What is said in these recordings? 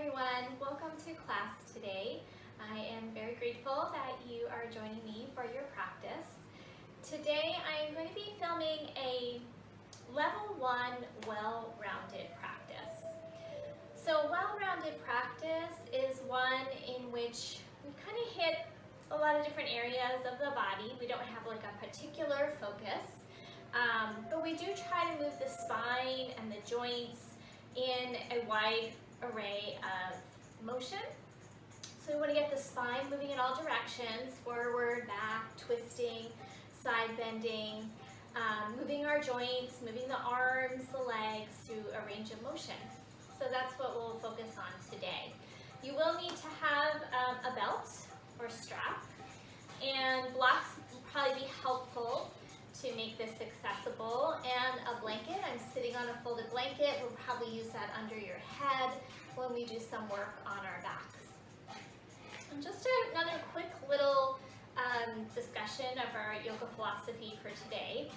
everyone. Welcome to class today. I am very grateful that you are joining me for your practice. Today I am going to be filming a level 1 well-rounded practice. So well-rounded practice is one in which we kind of hit a lot of different areas of the body. We don't have like a particular focus, but we do try to move the spine and the joints in a wide array of motion. So we want to get the spine moving in all directions, forward, back, twisting, side bending, moving our joints, moving the arms, the legs through a range of motion. So that's what we'll focus on today. You will need to have a belt or strap, and blocks will probably be helpful to make this accessible, and a blanket. I'm sitting on a folded blanket. We'll probably use that under your head when we do some work on our backs. And just another quick little discussion of our yoga philosophy for today.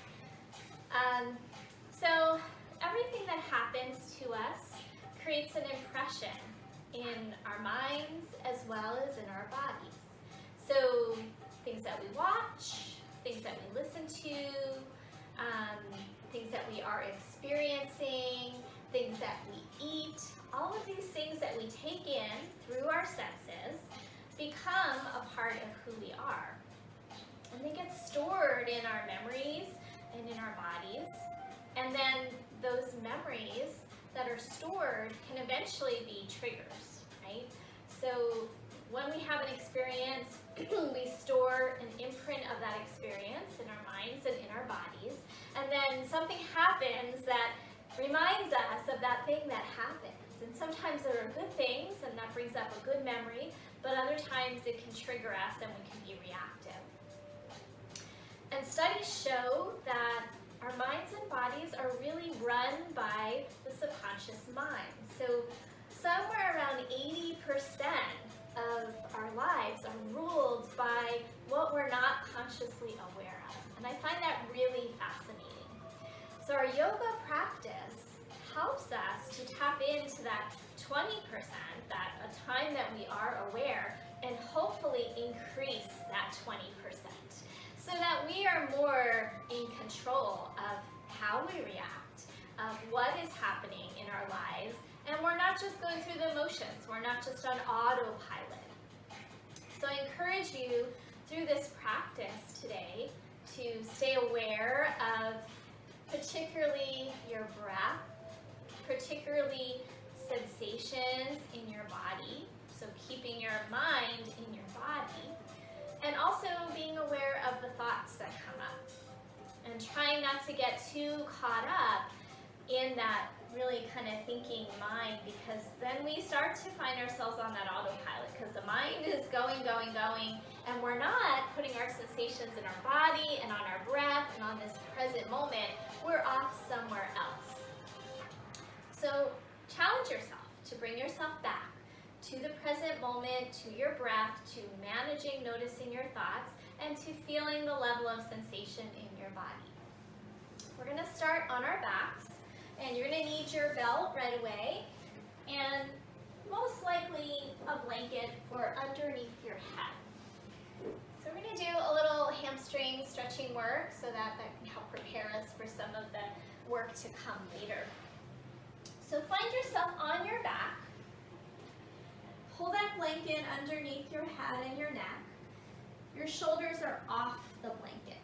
So everything that happens to us creates an impression in our minds as well as in our bodies. So things that we watch, things that we listen to, things that we are experiencing, things that we eat, all of these things that we take in through our senses become a part of who we are. And they get stored in our memories and in our bodies. And then those memories that are stored can eventually be triggers, right? So when we have an experience, we store an imprint of that experience in our minds and in our bodies, and then something happens that reminds us of that thing that happened. And sometimes there are good things, and that brings up a good memory, but other times it can trigger us and we can be reactive. And studies show that our minds and bodies are really run by the subconscious mind. So somewhere around 80% of our lives are ruled by what we're not consciously aware of. And I find that really fascinating. So our yoga practice helps us to tap into that 20%, that a time that we are aware, and hopefully increase that 20%, so that we are more in control of how we react, of what is happening in our lives, and we're not just going through the motions, we're not just on autopilot. So I encourage you through this practice today to stay aware of particularly your breath, particularly sensations in your body, so keeping your mind in your body, and also being aware of the thoughts that come up, and trying not to get too caught up in that really kind of thinking mind, because then we start to find ourselves on that autopilot because the mind is going, and we're not putting our sensations in our body and on our breath and on this present moment. We're off somewhere else. So challenge yourself to bring yourself back to the present moment, to your breath, to managing, noticing your thoughts, and to feeling the level of sensation in your body. We're going to start on our backs, and you're going to need your belt right away, and most likely a blanket for underneath your head. So we're going to do a little hamstring stretching work so that can help prepare us for some of the work to come later. So find yourself on your back. Pull that blanket underneath your head and your neck. Your shoulders are off the blanket.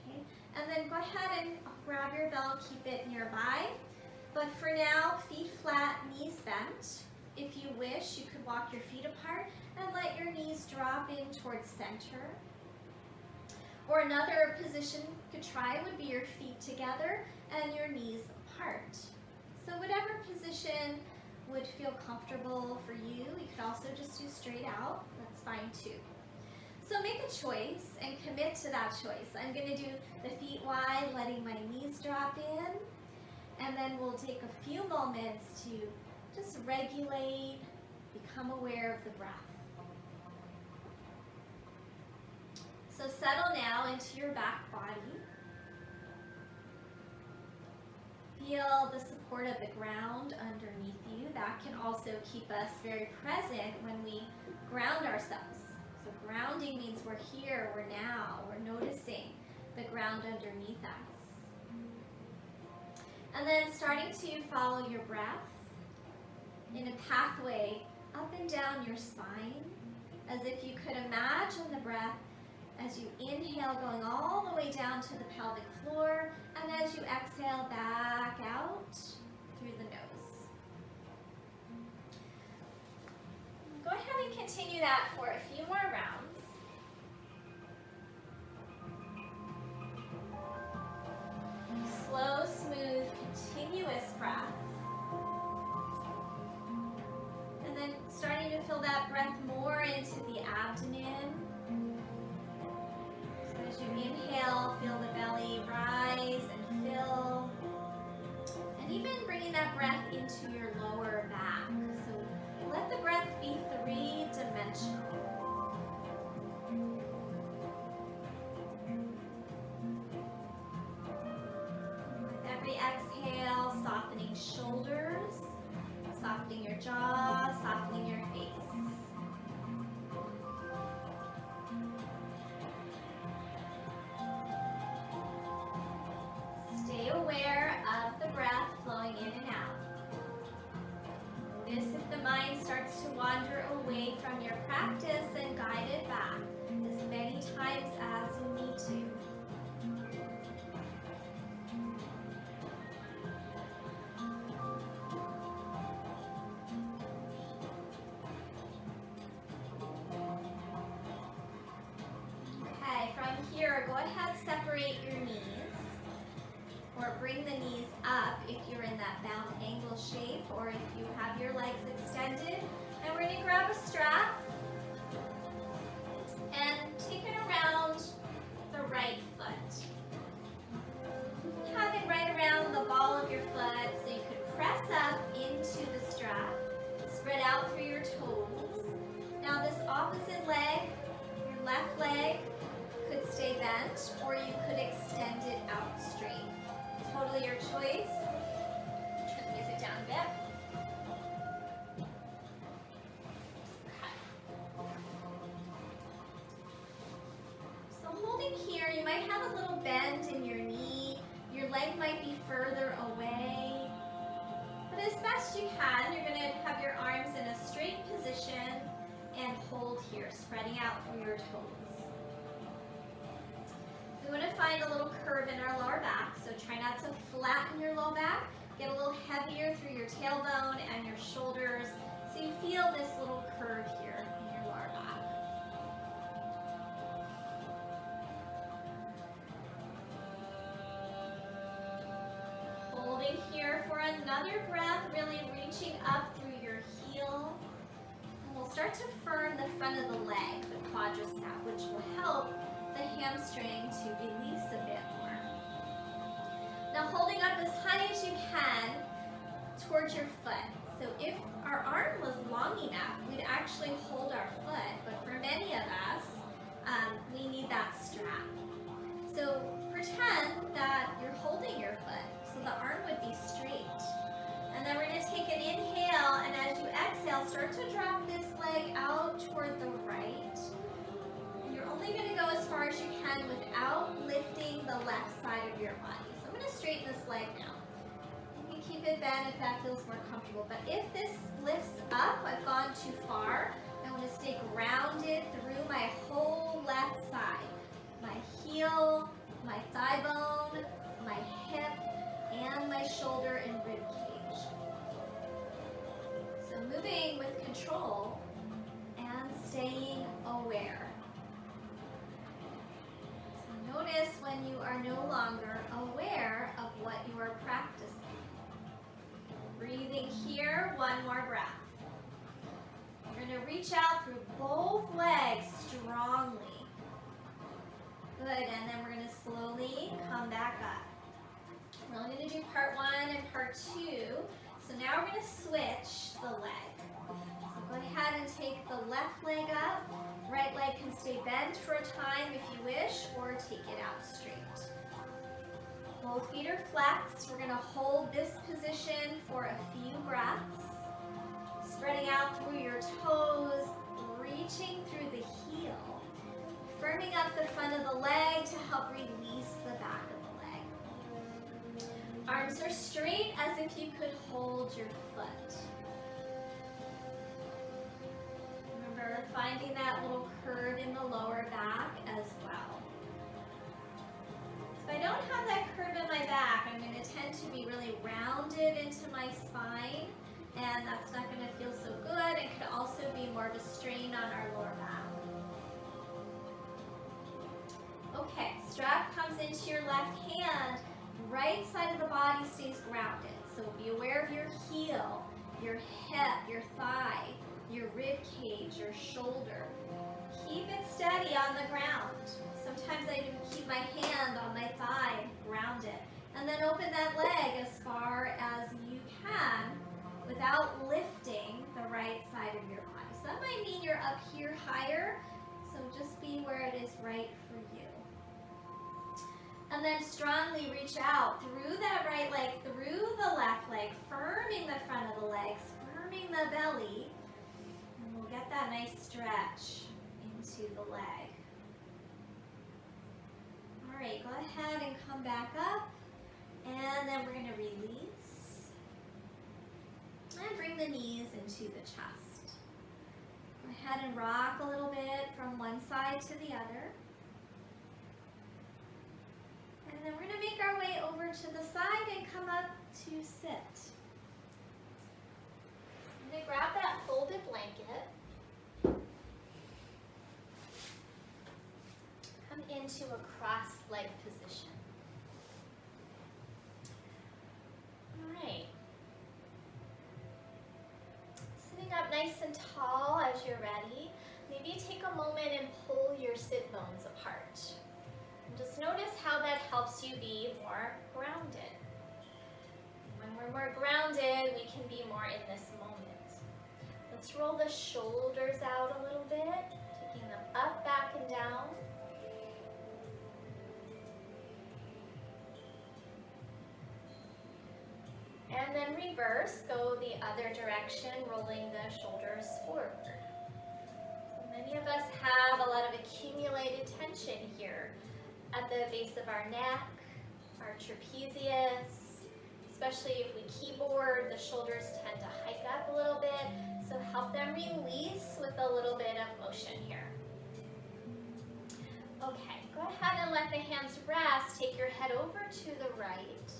Okay? And then go ahead and grab your belt, keep it nearby. But for now, feet flat, knees bent. If you wish, you could walk your feet apart and let your knees drop in towards center. Or another position you could try would be your feet together and your knees apart. So whatever position would feel comfortable for you. You could also just do straight out. That's fine too. So make a choice and commit to that choice. I'm going to do the feet wide, letting my knees drop in. And then we'll take a few moments to just regulate, become aware of the breath. So settle now into your back body. feel the support of the ground underneath you. That can also keep us very present when we ground ourselves. So grounding means we're here, we're now, we're noticing the ground underneath us. And then starting to follow your breath in a pathway up and down your spine, as if you could imagine the breath as you inhale going all the way down to the pelvic floor, and as you exhale back out through the nose. Go ahead and continue that for a few more rounds. Slow, smooth, continuous breath. And then starting to feel that breath more into the abdomen. So as you inhale, feel the belly rise and fill. And even bringing that breath into your lower back. So let the breath be three-dimensional. With every exhale, softening shoulders, softening your jaw, softening your face. Stay aware of the breath flowing in and out. Notice if the mind starts to wander away from your practice, and guide it back as many times as you need to. Okay, from here, go ahead, separate your knees, or bring the knees up if you're in that bound angle shape, or if you have your legs extended. And we're going to grab a strap and take it around the right foot. Have it right around the ball of your foot, so you could press up into the strap, spread out through your toes. Now this opposite leg, your left leg, could stay bent, or you could extend it out straight. Totally your choice. Turn the music down a bit. Okay. So holding here, you might have a little bend in your knee. Your leg might be further away. But as best you can, you're going to have your arms in a straight position and hold here, spreading out through your toes. We want to find a little curve in our lower back, so try not to flatten your low back. Get a little heavier through your tailbone and your shoulders, so you feel this little curve here in your lower back. Holding here for another breath, really reaching up through your heel. And we'll start to firm the front of the leg, the quadricep, which will help the hamstring to release a bit more. Now holding up as high as you can towards your foot. So if our arm was long enough, we'd actually hold our foot, but for many of us, we need that strap. So pretend that you're holding your foot, so the arm would be straight. And then we're going to take an inhale, and as you exhale, start to drop this leg out toward the right. Only going to go as far as you can without lifting the left side of your body. So I'm going to straighten this leg now. You can keep it bent if that feels more comfortable. But if this lifts up, I've gone too far. I want to stay grounded through my whole left side. My heel, my thigh bone, my hip, and my shoulder and rib cage. So moving with control and staying aware. Notice when you are no longer aware of what you are practicing. Breathing here, one more breath. You're going to reach out through both legs strongly. Good, and then we're going to slowly come back up. We're only going to do part one and part two. So now we're going to switch the leg. So go ahead and take the left leg up. Right leg can stay bent for a time if you wish, or take it out straight. Both feet are flexed. We're going to hold this position for a few breaths. Spreading out through your toes, reaching through the heel. Firming up the front of the leg to help release the back of the leg. Arms are straight as if you could hold your foot. Remember, finding that little curve in the lower back as well. So if I don't have that curve in my back, I'm going to tend to be really rounded into my spine, and that's not going to feel so good. It could also be more of a strain on our lower back. Okay, strap comes into your left hand. Right side of the body stays grounded. So be aware of your heel, your hip, your thigh, your rib cage, your shoulder. Keep it steady on the ground. Sometimes I even keep my hand on my thigh, ground it. And then open that leg as far as you can without lifting the right side of your body. So that might mean you're up here higher, so just be where it is right for you. And then strongly reach out through that right leg, through the left leg, firming the front of the legs, firming the belly. And we'll get that nice stretch into the leg. All right, go ahead and come back up. And then we're going to release. And bring the knees into the chest. Go ahead and rock a little bit from one side to the other. And then we're going to make our way over to the side and come up to sit. I'm going to grab that folded blanket. Come into a cross-leg position. All right. Sitting up nice and tall as you're ready. Maybe take a moment and pull your sit bones apart. Just notice how that helps you be more grounded. When we're more grounded, we can be more in this moment. Let's roll the shoulders out a little bit, taking them up, back, and down. And then reverse, go the other direction, rolling the shoulders forward. So many of us have a lot of accumulated tension here at the base of our neck, our trapezius, especially if we keyboard, the shoulders tend to hike up a little bit, so help them release with a little bit of motion here. Okay, go ahead and let the hands rest, take your head over to the right,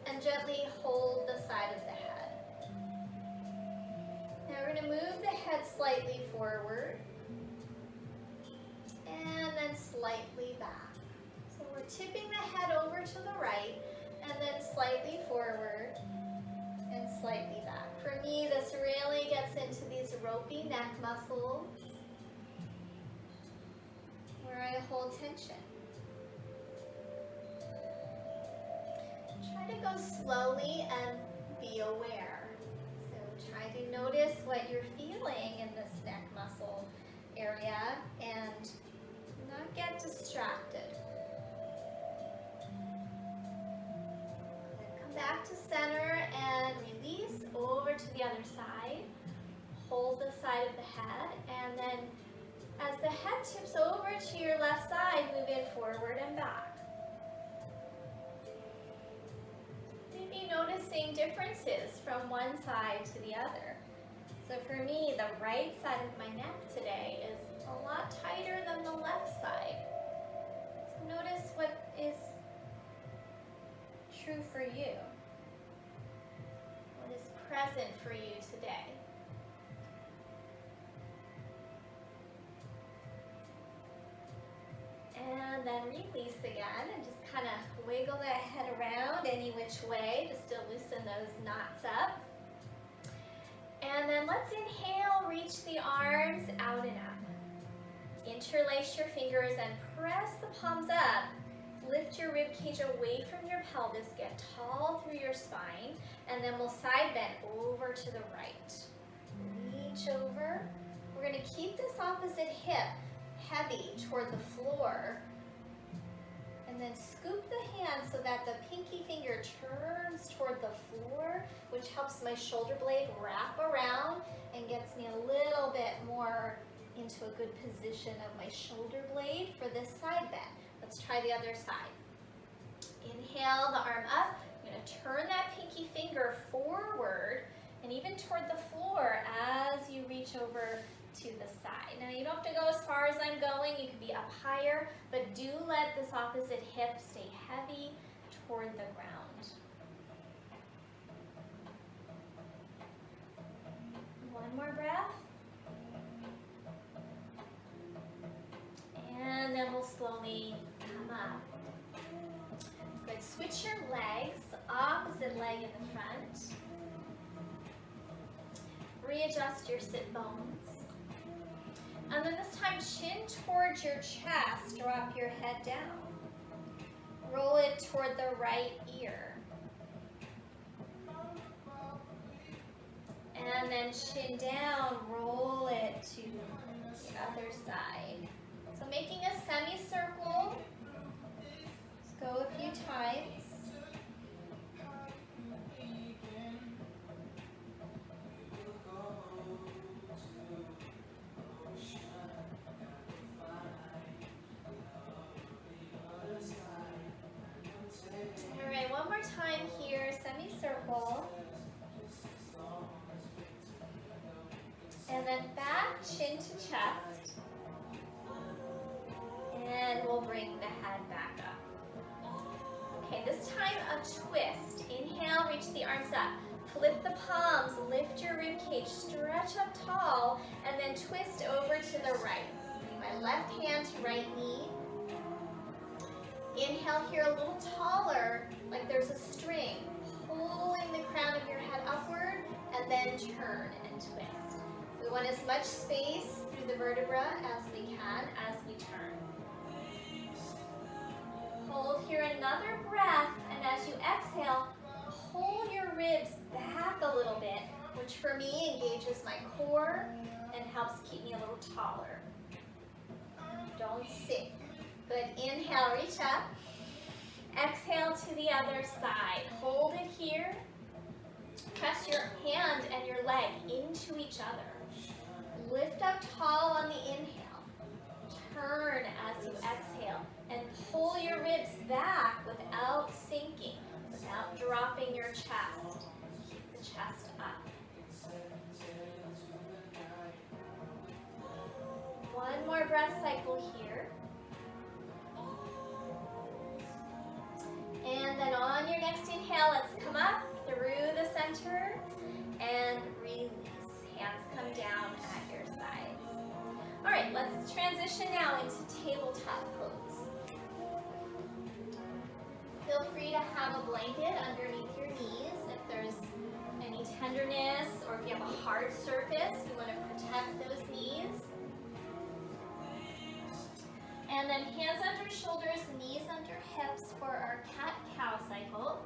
and gently hold the side of the head. Now we're going to move the head slightly forward, and then slightly back. We're tipping the head over to the right and then slightly forward and slightly back. For me, this really gets into these ropey neck muscles where I hold tension. Try to go slowly and be aware. So try to notice what you're feeling in this neck muscle area and not get distracted. Back to center and release over to the other side. Hold the side of the head, and then as the head tips over to your left side, move it forward and back. Maybe noticing differences from one side to the other. So for me, the right side of my neck today is a lot tighter than the left side. So notice what is true for you. What is present for you today? And then release again and just kind of wiggle that head around any which way just to loosen those knots up. And then let's inhale, reach the arms out and up. Interlace your fingers and press the palms up. Lift your rib cage away from your pelvis, get tall through your spine, and then we'll side bend over to the right. Reach over. We're going to keep this opposite hip heavy toward the floor, and And then scoop the hand so that the pinky finger turns toward the floor, which helps my shoulder blade wrap around and gets me a little bit more into a good position of my shoulder blade for this side bend. Let's try the other side. Inhale the arm up. I'm going to turn that pinky finger forward and even toward the floor as you reach over to the side. Now you don't have to go as far as I'm going. You can be up higher, but do let this opposite hip stay heavy toward the ground. One more breath. And then we'll slowly come up. Good. Switch your legs, opposite leg in the front. Readjust your sit bones. And then this time, chin towards your chest, drop your head down. Roll it toward the right ear. And then chin down, roll it to the other side. So making a semicircle. Let's go a few times. One more time here, semicircle. And then back, chin to chest. And we'll bring the head back up. Okay, this time a twist. Inhale, reach the arms up. Flip the palms, lift your rib cage, stretch up tall, and then twist over to the right. Bring my left hand to right knee. Inhale here a little taller, like there's a string, pulling the crown of your head upward, and then turn and twist. We want as much space through the vertebra as we can as we turn. Hold here another breath, and as you exhale, pull your ribs back a little bit, which for me engages my core and helps keep me a little taller. Don't sink. Good. Inhale, reach up. Exhale to the other side. Hold it here. Press your hand and your leg into each other. Lift up tall on the inhale. Turn as you exhale. And pull your ribs back without sinking, without dropping your chest. Keep the chest up. One more breath cycle here. And then on your next inhale, let's come up through the center and release. Hands come down at your sides. All right, let's transition now into tabletop pose. Feel free to have a blanket underneath your knees if there's any tenderness or if you have a hard surface, you want to protect those knees. And then hands under shoulders, knees under hips for our cat-cow cycle.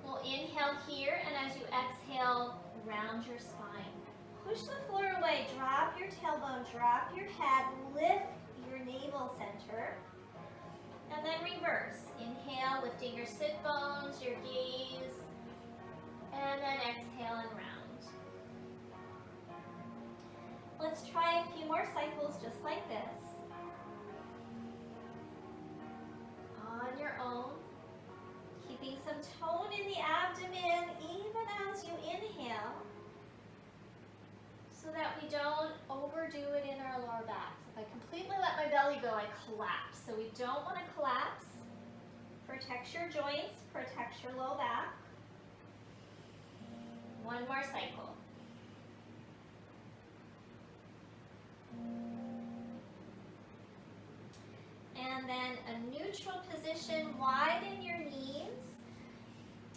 We'll inhale here, and as you exhale, round your spine. Push the floor away, drop your tailbone, drop your head, lift your navel center. And then reverse. Inhale, lifting your sit bones, your gaze. And then exhale and round. Let's try a few more cycles just like this. On your own, keeping some tone in the abdomen even as you inhale so that we don't overdo it in our lower back. If I completely let my belly go, I collapse. So we don't want to collapse. Protect your joints, protect your low back. One more cycle. And then a neutral position, widen your knees,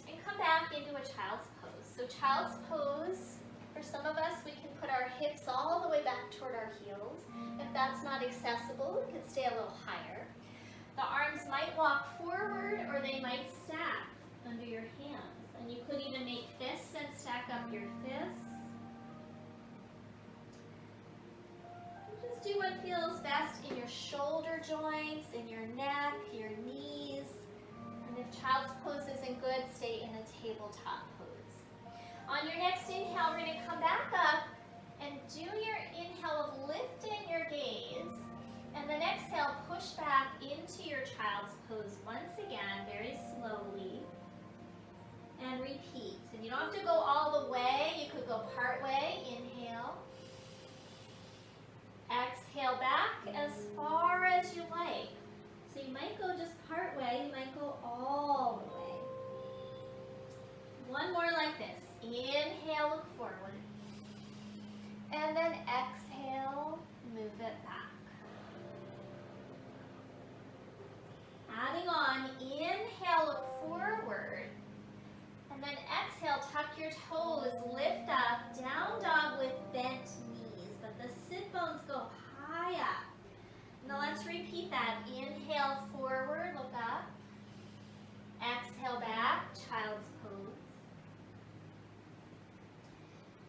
and come back into a child's pose. So child's pose, for some of us, we can put our hips all the way back toward our heels. If that's not accessible, we can stay a little higher. The arms might walk forward or they might stack under your hands. And you could even make fists and stack up your fists. Just do what feels best in your shoulder joints, in your neck, your If child's pose isn't good, stay in a tabletop pose. On your next inhale, we're going to come back up and do your inhale of lifting your gaze. And then exhale, push back into your child's pose once again, very slowly. And repeat. And you don't have to go all the way. You could go part way. Inhale. Exhale back as far as you like. So you might go just part way. You might go all the way. One more like this. Inhale, look forward. And then exhale, move it back. Adding on, inhale, look forward. And then exhale, tuck your toes, lift up, down dog with bent knees, but the sit bones go high up. Now let's repeat that. Inhale, forward, look up. Exhale, back, child's pose.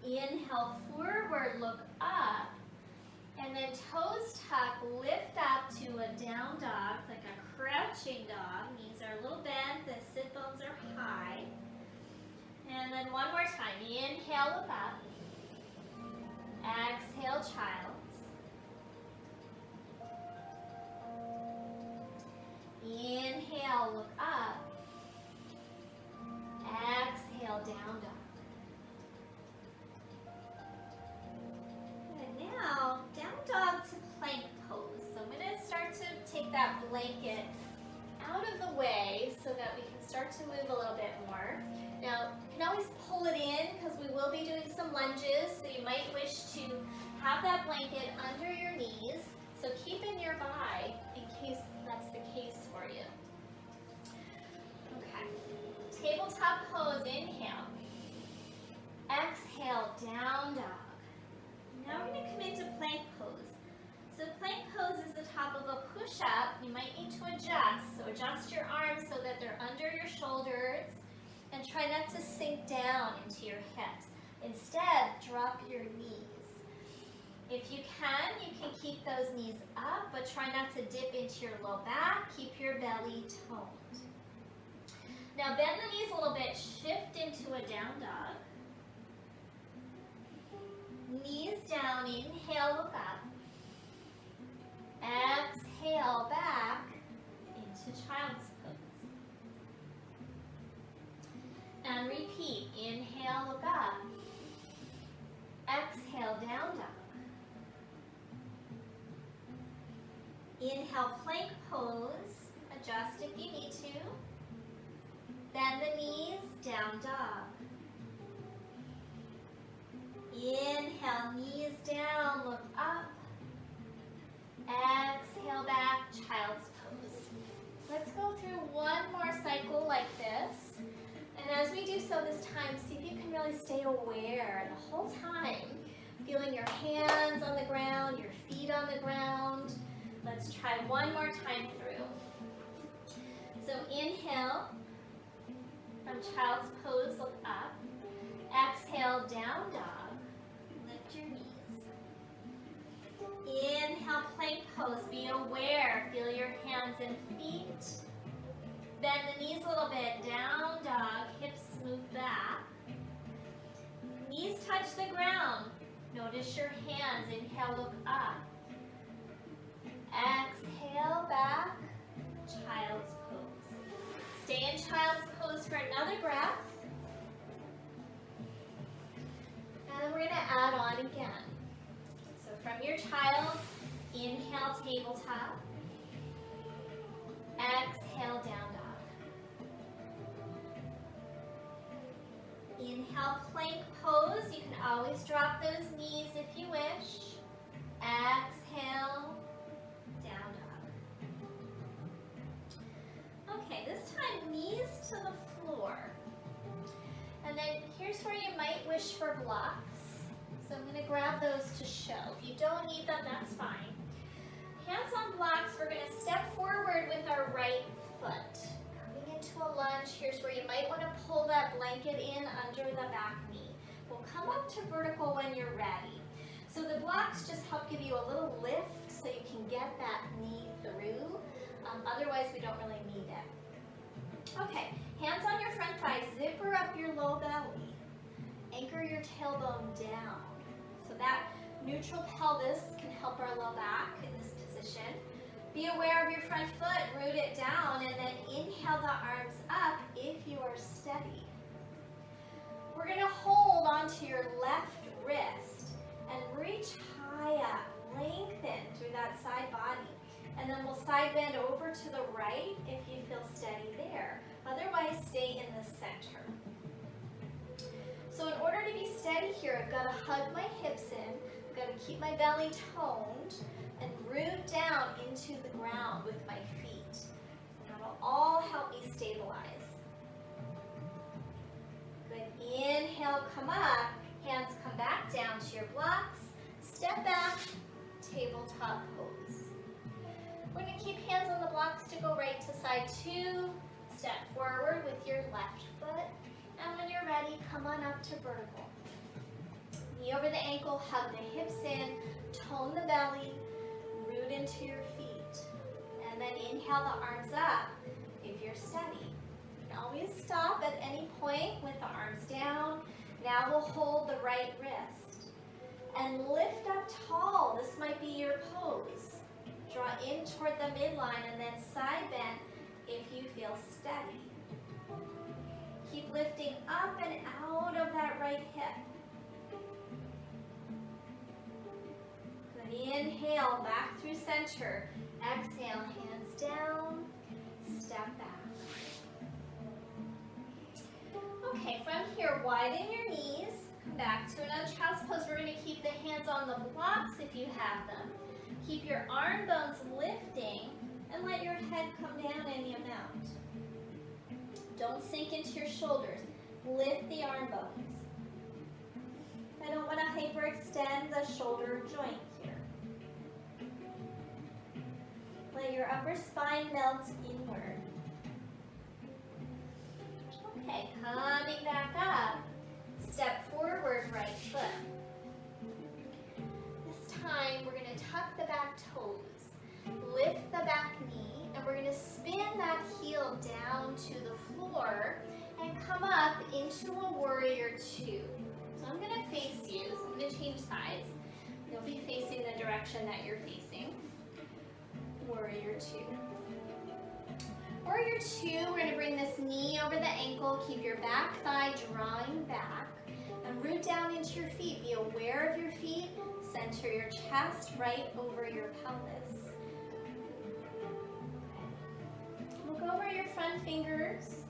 Inhale, forward, look up. And then toes tuck, lift up to a down dog, like a crouching dog. Knees are a little bent, the sit bones are high. And then one more time. Inhale, look up. Exhale, child's. Inhale, look up. Exhale, down dog. And now, down dog to plank pose. So I'm going to start to take that blanket out of the way so that we can start to move a little bit more. Now, you can always pull it in because we will be doing some lunges, so you might wish to have that blanket under your knees. So keep it nearby in case that's the case for you. Okay. Tabletop pose, inhale. Exhale, down dog. Now we're going to come into plank pose. So plank pose is the top of a push-up. You might need to adjust. So adjust your arms so that they're under your shoulders. And try not to sink down into your hips. Instead, drop your knees. If you can keep those knees up, but try not to dip into your low back. Keep your belly toned. Now bend the knees a little bit. Shift into a down dog. Knees down. Inhale, look up. Exhale, back into child's pose. And repeat. Inhale, look up. Exhale, down dog. Inhale, plank pose. Adjust if you need to. Bend the knees, down dog. Inhale, knees down, look up. Exhale, back, child's pose. Let's go through one more cycle like this. And as we do so this time, see if you can really stay aware the whole time. Feeling your hands on the ground, your feet on the ground. Let's try one more time through. So inhale, from child's pose, look up. Exhale, down dog. Lift your knees. Inhale, plank pose. Be aware. Feel your hands and feet. Bend the knees a little bit. Down dog. Hips move back. Knees touch the ground. Notice your hands. Inhale, look up. Exhale, back. Child's pose. Stay in child's pose for another breath. And then we're going to add on again. So from your child, inhale, tabletop. Exhale, down dog. Inhale, plank pose. You can always drop those knees if you wish. Exhale, down dog. Okay, this time knees to the floor. And then here's where you might wish for blocks. So I'm going to grab those to show. If you don't need them, that's fine. Hands on blocks, we're going to step forward with our right foot. Coming into a lunge, here's where you might want to pull that blanket in under the back knee. We'll come up to vertical when you're ready. So the blocks just help give you a little lift so you can get that knee through. Otherwise, we don't really need it. Okay, hands on your front thighs, zipper up your low belly. Anchor your tailbone down. So that neutral pelvis can help our low back in this position. Be aware of your front foot, root it down, and then inhale the arms up if you are steady. We're going to hold onto your left wrist and reach high up, lengthen through that side body. And then we'll side bend over to the right if you feel steady there. Otherwise, stay in the center. So in order to be steady here, I've got to hug my hips in, I've got to keep my belly toned, and root down into the ground with my feet. That'll all help me stabilize. Good. Inhale, come up. Hands come back down to your blocks. Step back, tabletop pose. We're going to keep hands on the blocks to go right to side 2. Step forward with your left foot. And when you're ready, come on up to vertical. Knee over the ankle, hug the hips in, tone the belly, root into your feet. And then inhale the arms up if you're steady. You can always stop at any point with the arms down. Now we'll hold the right wrist. And lift up tall. This might be your pose. Draw in toward the midline and then side bend if you feel steady. Keep lifting up and out of that right hip. Good. Inhale, back through center. Exhale, hands down, step back. Okay, from here, widen your knees. Come back to another child's pose. We're going to keep the hands on the blocks if you have them. Keep your arm bones lifting and let your head come down any amount. Don't sink into your shoulders. Lift the arm bones. I don't want to hyperextend the shoulder joint here. Let your upper spine melt inward. Okay, coming back up. Step forward, right foot. This time, we're going to tuck the back toes. Lift the back knee, and we're going to spin that heel down to the floor and come up into a warrior 2. So I'm going to face you, so I'm going to change sides. You'll be facing the direction that you're facing. Warrior 2. Warrior 2, we're going to bring this knee over the ankle, keep your back thigh drawing back, and root down into your feet. Be aware of your feet, center your chest right over your pelvis. Look over your front fingers,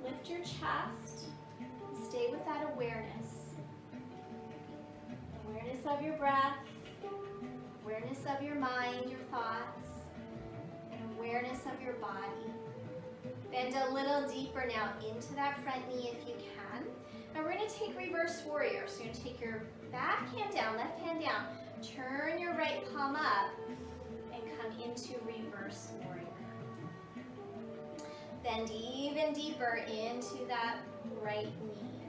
lift your chest, and stay with that awareness. Awareness of your breath, awareness of your mind, your thoughts, and awareness of your body. Bend a little deeper now into that front knee if you can. Now we're going to take reverse warrior. So you're going to take your back hand down, left hand down, turn your right palm up, and come into reverse warrior. Bend even deeper into that right knee.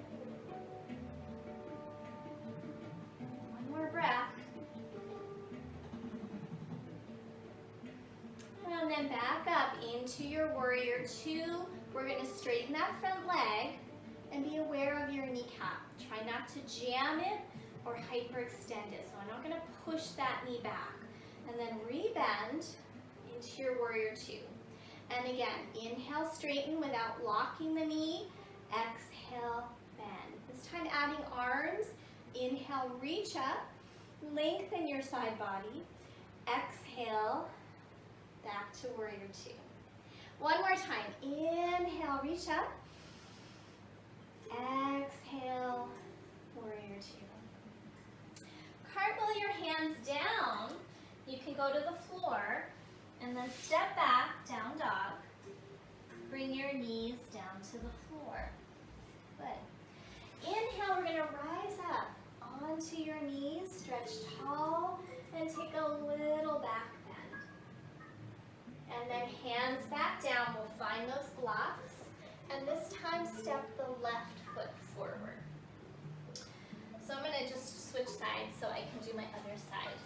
One more breath. And then back up into your warrior 2. We're going to straighten that front leg and be aware of your kneecap. Try not to jam it or hyperextend it. So I'm not going to push that knee back. And then rebend into your warrior 2. And again, inhale, straighten without locking the knee. Exhale, bend. This time adding arms. Inhale, reach up. Lengthen your side body. Exhale, back to warrior 2. One more time. Inhale, reach up. Exhale, warrior 2. Cartwheel your hands down. You can go to the floor and then step back, down dog. Bring your knees down to the floor. Good. Inhale, we're going to rise up onto your knees, stretch tall, and take a little back bend. And then hands back down, we'll find those blocks. And this time, step the left foot forward. So I'm going to just switch sides so I can do my other side.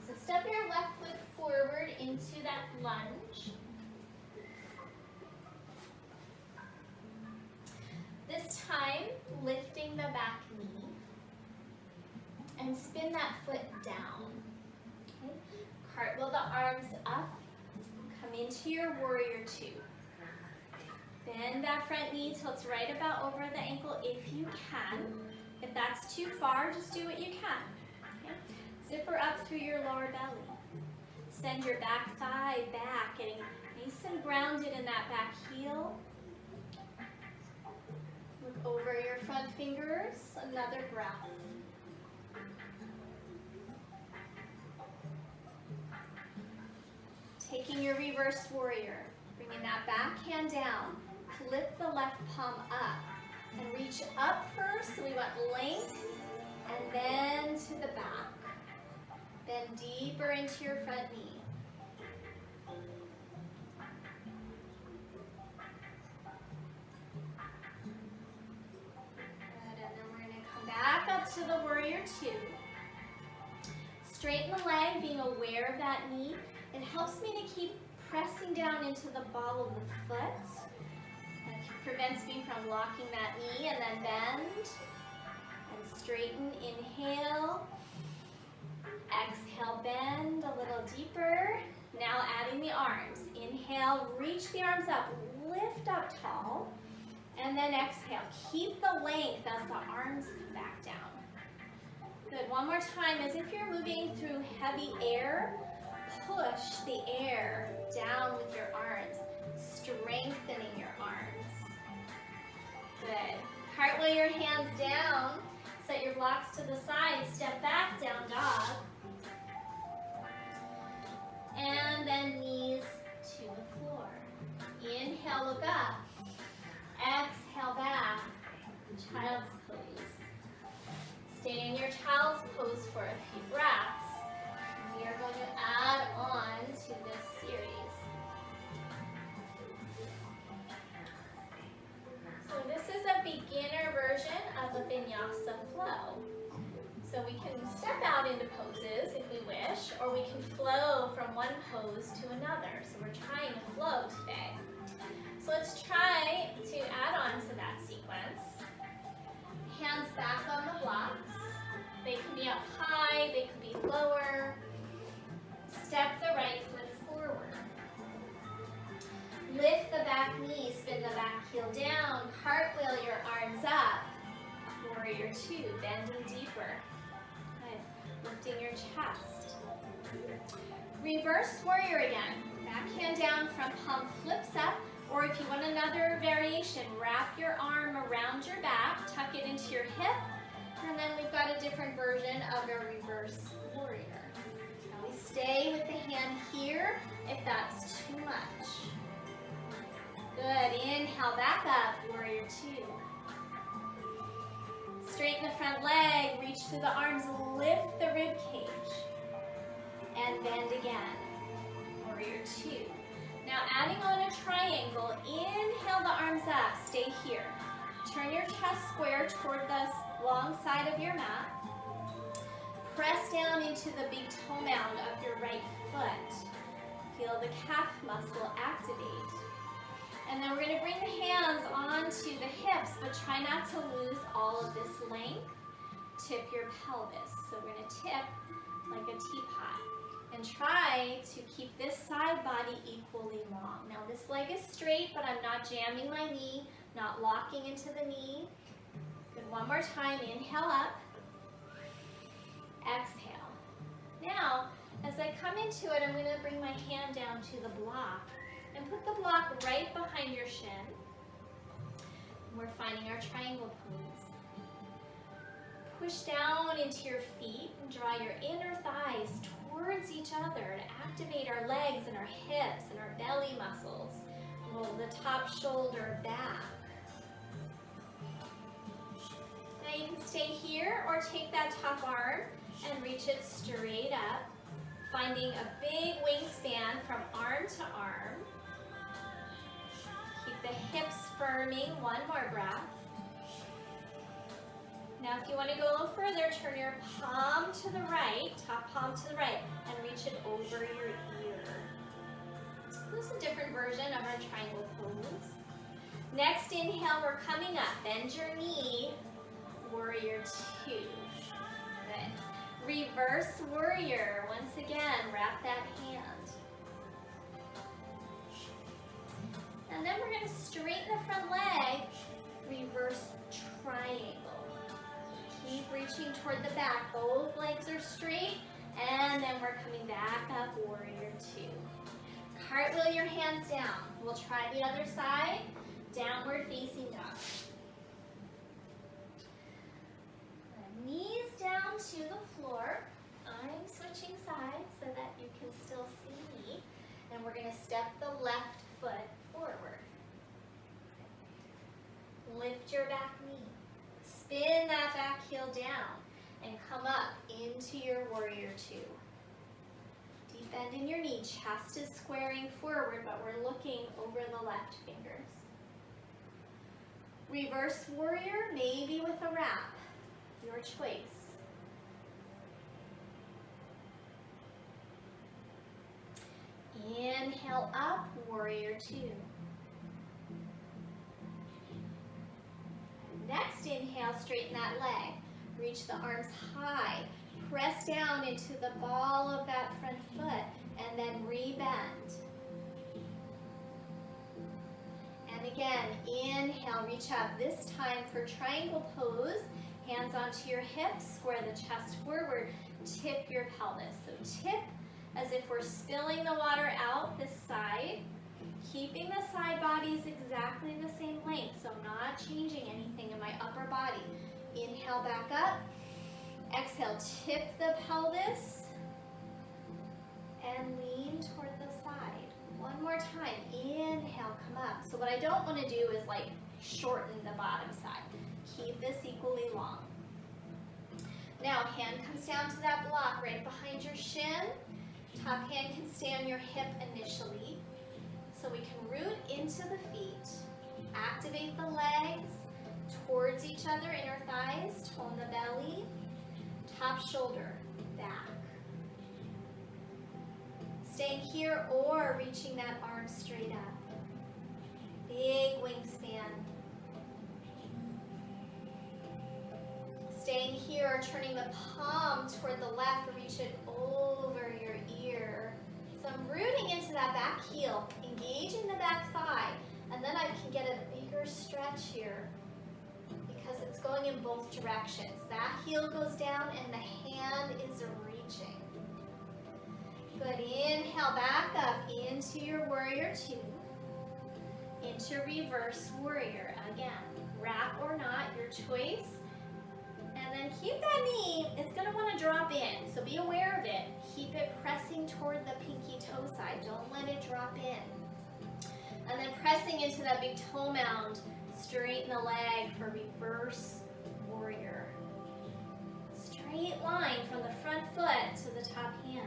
So step your left foot forward into that lunge. the back knee and spin that foot down. Okay. Cartwheel the arms up, come into your warrior two. Bend that front knee till it's right about over the ankle if you can. If that's too far, just do what you can. Okay. Zipper up through your lower belly. Send your back thigh back, getting nice and grounded in that back heel. Look over your front fingers, another breath. Taking your reverse warrior, bringing that back hand down, flip the left palm up, and reach up first, so we want length, and then to the back. Then deeper into your front knee. Back up to the warrior two. Straighten the leg, being aware of that knee. It helps me to keep pressing down into the ball of the foot. It prevents me from locking that knee, and then bend and straighten. Inhale. Exhale, bend a little deeper. Now adding the arms. Inhale, reach the arms up, lift up tall. And then exhale. Keep the length as the arms come back down. Good. One more time, as if you're moving through heavy air. Push the air down with your arms, strengthening your arms. Good. Cartwheel your hands down. Set your blocks to the side. Step back, down dog. And then knees to the floor. Inhale, look up. Exhale back, child's pose. Stay in your child's pose for a few breaths. We are going to add on to this series. So this is a beginner version of the Vinyasa flow. So we can step out into poses if we wish, or we can flow from one pose to another. So we're trying to flow today. So let's try to add on to that sequence. Hands back on the blocks. They can be up high, they can be lower. Step the right foot forward. Lift the back knee, spin the back heel down, cartwheel your arms up. Warrior two, bending deeper. Good. Lifting your chest. Reverse warrior again. Back hand down, front palm flips up. Or if you want another variation, wrap your arm around your back, tuck it into your hip, and then we've got a different version of a reverse warrior. Now we stay with the hand here if that's too much. Good. Inhale, back up, warrior two. Straighten the front leg, reach through the arms, lift the rib cage, and bend again, warrior two. Now adding on a triangle, inhale the arms up, stay here. Turn your chest square toward the long side of your mat. Press down into the big toe mound of your right foot. Feel the calf muscle activate. And then we're going to bring the hands onto the hips, but try not to lose all of this length. Tip your pelvis. So we're going to tip like a teapot. And try to keep this side body equally long. Now this leg is straight, but I'm not jamming my knee, not locking into the knee. Good, one more time, inhale up, exhale. Now, as I come into it, I'm gonna bring my hand down to the block and put the block right behind your shin. We're finding our triangle pose. Push down into your feet and draw your inner thighs towards each other to activate our legs and our hips and our belly muscles. Roll the top shoulder back. Now you can stay here or take that top arm and reach it straight up, finding a big wingspan from arm to arm. Keep the hips firming, one more breath. Now if you want to go a little further, turn your palm to the right, top palm to the right, and reach it over your ear. This is a different version of our triangle pose. Next inhale, we're coming up. Bend your knee, warrior two. Good. Reverse warrior. Once again, wrap that hand. And then we're going to straighten the front leg, reverse triangle. Keep reaching toward the back. Both legs are straight, and then we're coming back up, warrior two. Cartwheel your hands down. We'll try the other side, downward facing dog. Knees down to the floor. I'm switching sides so that you can still see me. And we're going to step the left foot forward. Lift your back knee. Spin that back heel down and come up into your warrior two. Deep bend in your knee. Chest is squaring forward, but we're looking over the left fingers. Reverse warrior, maybe with a wrap. Your choice. Inhale up, warrior two. Next inhale, straighten that leg. Reach the arms high. Press down into the ball of that front foot and then rebend. And again, inhale, reach up. This time for triangle pose, hands onto your hips, square the chest forward, tip your pelvis. So tip as if we're spilling the water out this side, keeping the side bodies exactly the same length, so I'm not changing anything in my upper body. Inhale back up, exhale, tip the pelvis, and lean toward the side. One more time, inhale, come up. So what I don't want to do is like shorten the bottom side. Keep this equally long. Now, hand comes down to that block right behind your shin. Top hand can stay on your hip initially. So we can root into the feet. Activate the legs towards each other, inner thighs, tone the belly. Top shoulder, back. Staying here or reaching that arm straight up. Big wingspan. Staying here or turning the palm toward the left, reach it over your ear. So I'm rooting into that back heel, engaging the back thigh, and then I can get a bigger stretch here because it's going in both directions. That heel goes down and the hand is reaching. Good, inhale back up into your warrior two, into reverse warrior. Again, wrap or not, your choice. And then keep that knee, it's going to want to drop in, so be aware of it. Keep it pressing toward the pinky toe side. Don't let it drop in. And then pressing into that big toe mound, straighten the leg for reverse warrior. Straight line from the front foot to the top hand.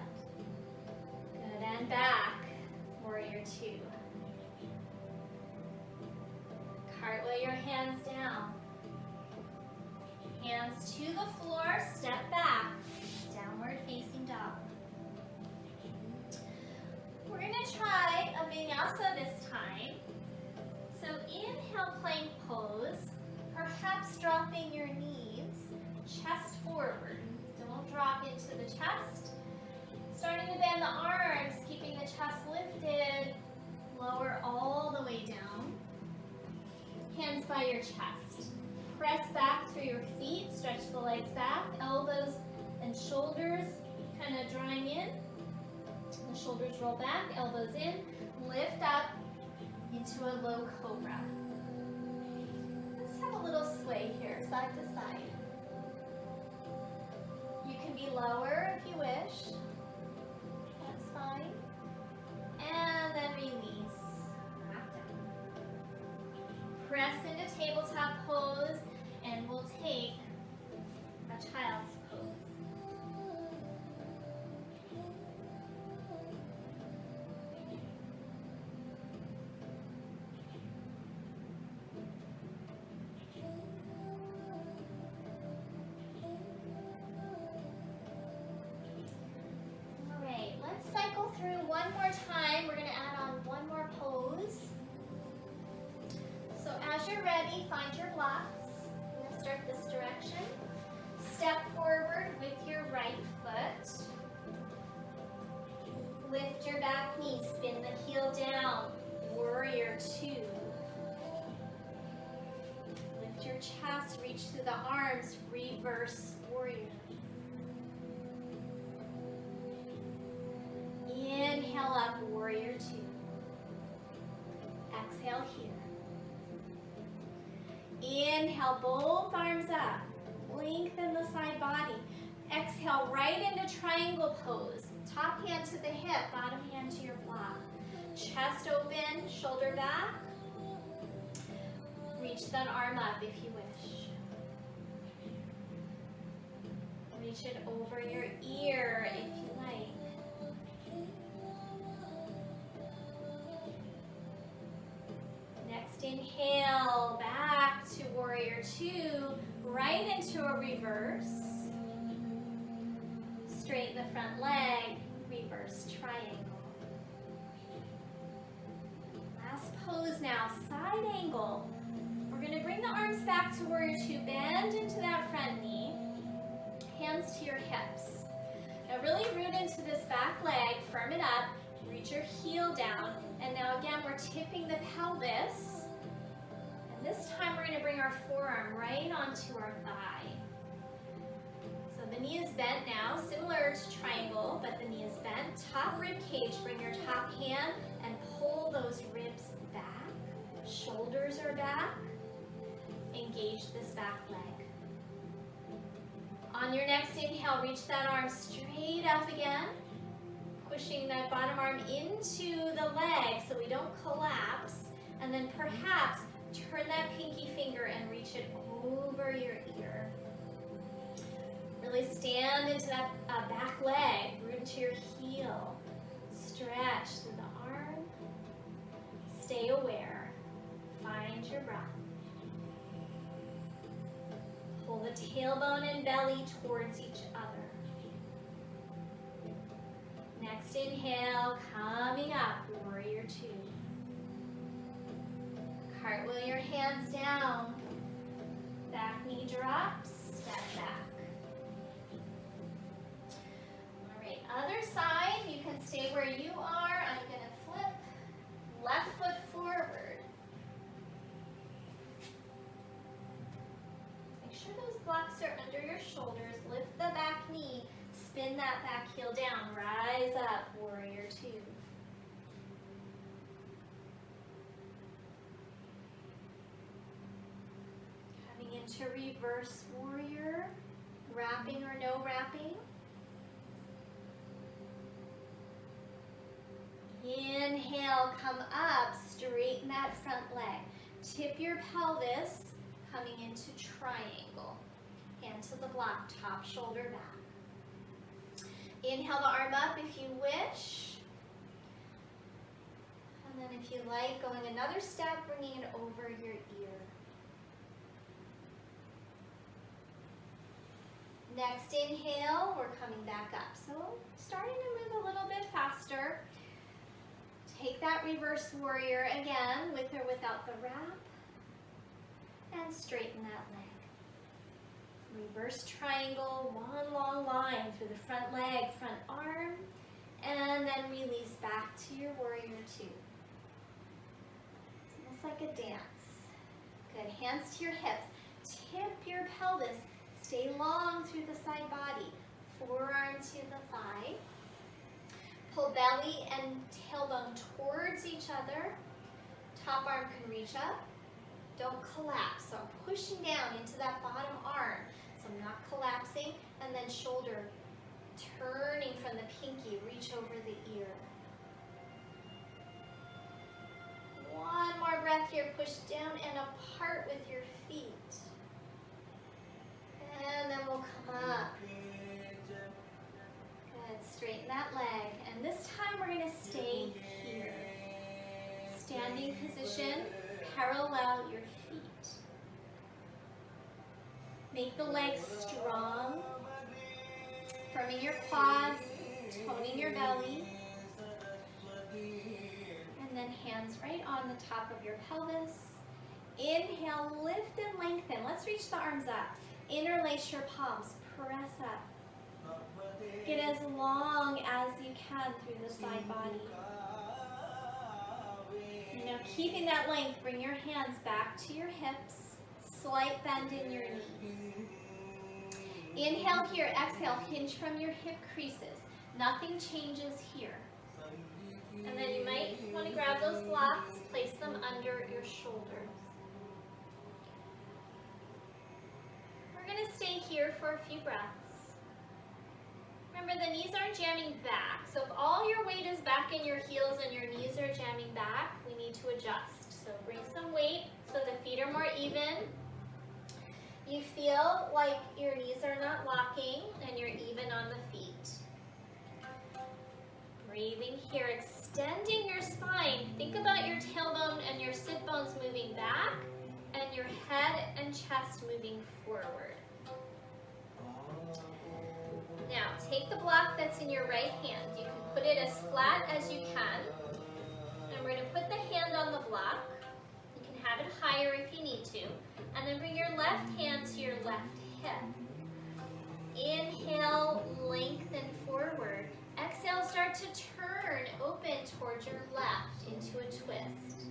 Good, and back, warrior two. Cartwheel your hands down. Hands to the floor, step back, downward facing dog. We're going to try a vinyasa this time. So inhale, plank pose, perhaps dropping your knees, chest forward. Don't drop into the chest. Starting to bend the arms, keeping the chest lifted, lower all the way down. Hands by your chest. Press back through your feet, stretch the legs back, elbows and shoulders kind of drawing in. The shoulders roll back, elbows in, lift up into a low cobra. Let's have a little sway here, side to side. You can be lower if you wish. That's fine. And then release. Back down. Press into tabletop pose. And we'll take a child's pose. arms, reverse warrior. Inhale up, warrior two. Exhale here. Inhale, both arms up. Lengthen the side body. Exhale right into triangle pose. Top hand to the hip, bottom hand to your block. Chest open, shoulder back. Reach that arm up if you wish. Reach it over your ear if you like. Next inhale, back to warrior two, right into a reverse. Straighten the front leg, reverse triangle. Last pose now, side angle. We're going to bring the arms back to warrior two, bend into that front knee, hands to your hips. Now really root into this back leg, firm it up, reach your heel down, and now again we're tipping the pelvis. And this time we're going to bring our forearm right onto our thigh. So the knee is bent now, similar to triangle, but the knee is bent. Top rib cage, bring your top hand and pull those ribs back. Shoulders are back. Engage this back leg. On your next inhale, reach that arm straight up again. Pushing that bottom arm into the leg so we don't collapse. And then perhaps turn that pinky finger and reach it over your ear. Really stand into that back leg, root into your heel. Stretch through the arm. Stay aware. Find your breath. Pull the tailbone and belly towards each other. Next inhale, coming up, warrior two. Cartwheel your hands down. Back knee drops, step back. All right, other side, you can stay where you are. I'm gonna flip left foot forward. Make sure those blocks are under your shoulders. Lift the back knee, spin that back heel down. Rise up, warrior two. Coming into reverse warrior, wrapping or no wrapping. Inhale, come up, straighten that front leg. Tip your pelvis, coming into triangle. Hand to the block, top shoulder back. Inhale the arm up if you wish. And then if you like, going another step, bringing it over your ear. Next inhale, we're coming back up. So starting to move a little bit faster. Take that reverse warrior again, with or without the wrap. And straighten that leg. Reverse triangle, one long line through the front leg, front arm, and then release back to your warrior two. It's almost like a dance. Good, hands to your hips. Tip your pelvis, stay long through the side body. Forearm to the thigh. Pull belly and tailbone towards each other. Top arm can reach up. Don't collapse. So I'm pushing down into that bottom arm. So I'm not collapsing. And then shoulder turning from the pinky. Reach over the ear. One more breath here. Push down and apart with your feet. And then we'll come up. Good. Straighten that leg. And this time we're going to stay here. Standing position. Parallel your feet. Make the legs strong. Firming your quads, toning your belly. And then hands right on the top of your pelvis. Inhale, lift and lengthen. Let's reach the arms up. Interlace your palms, press up. Get as long as you can through the side body. Now keeping that length, bring your hands back to your hips, slight bend in your knees. Inhale here, exhale, hinge from your hip creases. Nothing changes here. And then you might want to grab those blocks, place them under your shoulders. We're going to stay here for a few breaths. Remember, the knees aren't jamming back. So if all your weight is back in your heels and your knees are jamming back, we need to adjust. So bring some weight so the feet are more even. You feel like your knees are not locking and you're even on the feet. Breathing here, extending your spine. Think about your tailbone and your sit bones moving back and your head and chest moving forward. Now, take the block that's in your right hand. You can put it as flat as you can. And we're going to put the hand on the block. You can have it higher if you need to. And then bring your left hand to your left hip. Inhale, lengthen forward. Exhale, start to turn open towards your left into a twist.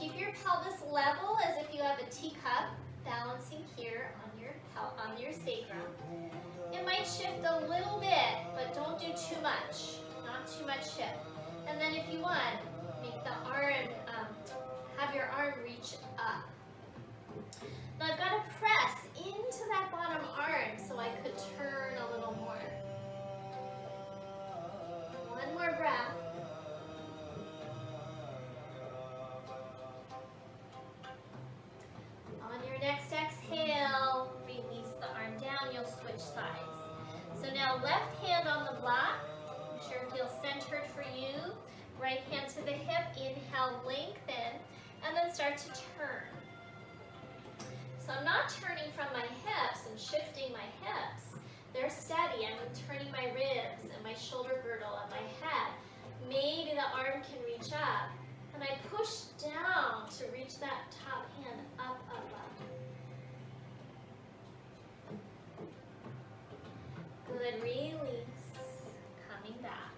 Keep your pelvis level as if you have a teacup, balancing here on your sacrum. It might shift a little bit, but don't do too much. Not too much shift. And then if you want, make the arm, have your arm reach up. Now I've got to press into that bottom arm so I could turn a little more. One more breath. On your next exhale, release the arm down, you'll switch sides. So now left hand on the block, make sure it feels centered for you. Right hand to the hip, inhale, lengthen, and then start to turn. So I'm not turning from my hips and shifting my hips. They're steady. I'm turning my ribs and my shoulder girdle and my head. Maybe the arm can reach up. And I push down to reach that top hand up, up, up. Good, release. Coming back.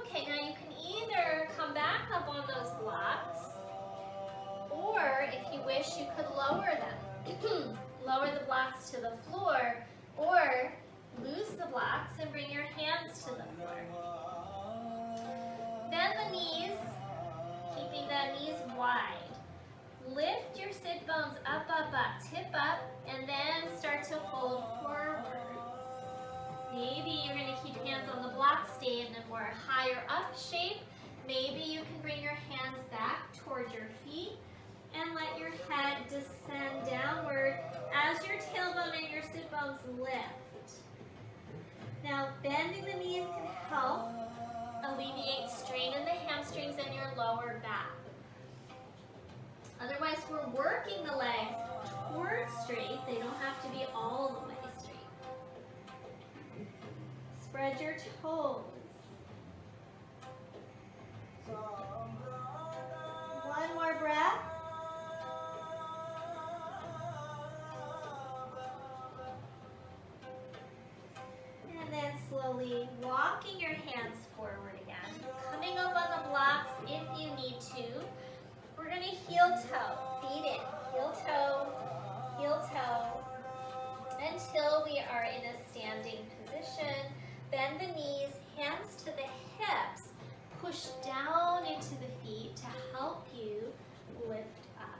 Okay, now you can either come back up on those blocks, or if you wish, you could lower them. Lower the blocks to the floor, or loose the blocks and bring your hands to the floor. Bend the knees, keeping the knees wide. Lift your sit bones up, up, up, tip up, and then start to fold forward. Maybe you're going to keep hands on the block, stay in a more higher up shape. Maybe you can bring your hands back towards your feet and let your head descend downward as your tailbone and your sit bones lift. Now, bending the knees can help alleviate strain in the hamstrings and your lower back. Otherwise, we're working the legs towards straight. They don't have to be all the way straight. Spread your toes. One more breath. And then slowly walking your hands forward again. Coming up on the blocks if you need to. We're going to heel toe, feet in, heel toe, until we are in a standing position. Bend the knees, hands to the hips. Push down into the feet to help you lift up.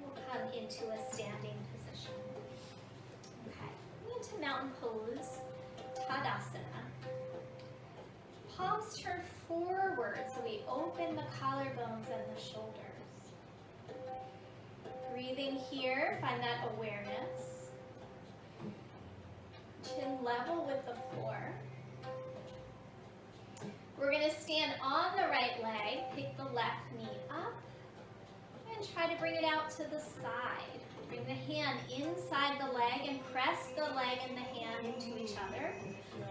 We'll come into a standing position. Okay, into mountain pose, Tadasana. Palms turn forward, so we open the collarbones and the shoulders. Breathing here, find that awareness. Chin level with the floor. We're going to stand on the right leg, pick the left knee up, and try to bring it out to the side. Bring the hand inside the leg and press the leg and the hand into each other.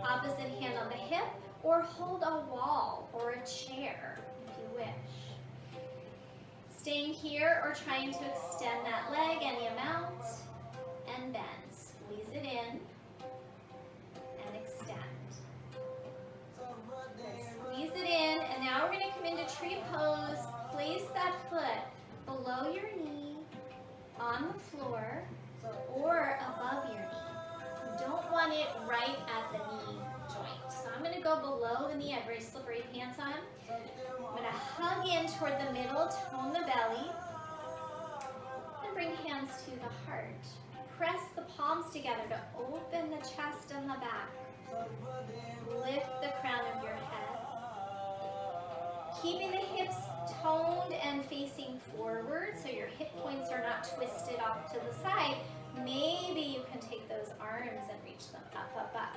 Opposite hand on the hip, or hold a wall or a chair if you wish. Staying here or trying to extend that leg any amount, and bend. Squeeze it in and extend. Squeeze it in, and now we're going to come into tree pose. Place that foot below your knee, on the floor, or above your knee. You don't want with me. I have very slippery pants on. I'm going to hug in toward the middle, tone the belly, and bring hands to the heart. Press the palms together to open the chest and the back. Lift the crown of your head. Keeping the hips toned and facing forward so your hip points are not twisted off to the side. Maybe you can take those arms and reach them up, up, up.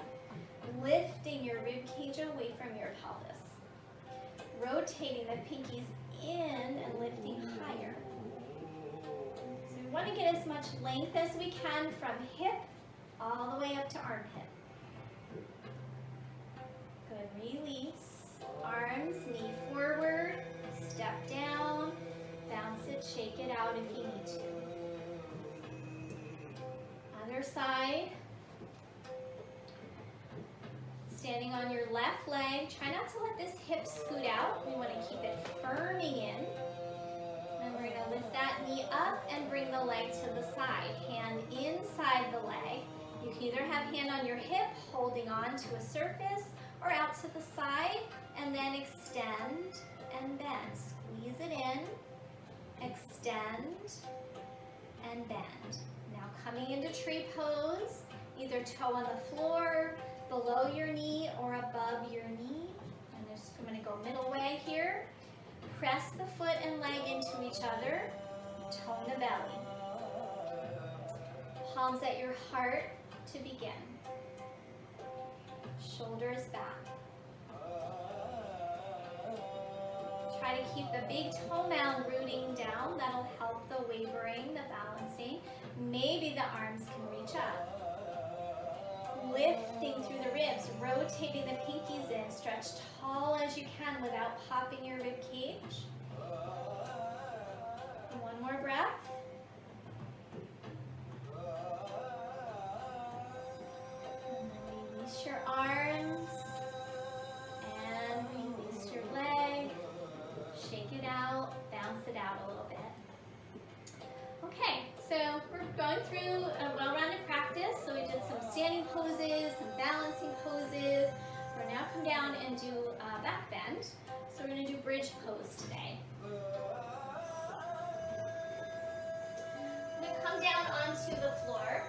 Lifting your rib cage away from your pelvis. Rotating the pinkies in and lifting higher. So we want to get as much length as we can from hip all the way up to armpit. Good, release. Arms, knee forward, step down, bounce it, shake it out if you need to. Other side. Standing on your left leg, try not to let this hip scoot out. We want to keep it firming in. And we're going to lift that knee up and bring the leg to the side. Hand inside the leg. You can either have hand on your hip, holding on to a surface, or out to the side, and then extend and bend. Squeeze it in, extend, and bend. Now coming into tree pose, either toe on the floor, below your knee, or above your knee. And I'm going to go middle way here. Press the foot and leg into each other. Tone the belly. Palms at your heart to begin. Shoulders back. Try to keep the big toe mound rooting down. That'll help the wavering, the balancing. Maybe the arms can reach up. Lifting through the ribs, rotating the pinkies in. Stretch tall as you can without popping your rib cage. One more breath. Release your arms and release your leg. Shake it out, bounce it out a little bit. Okay, so we're going through a well-rounded practice. So we did some standing poses, some balancing poses. We're now come down and do a back bend. So we're going to do bridge pose today. I'm going to come down onto the floor.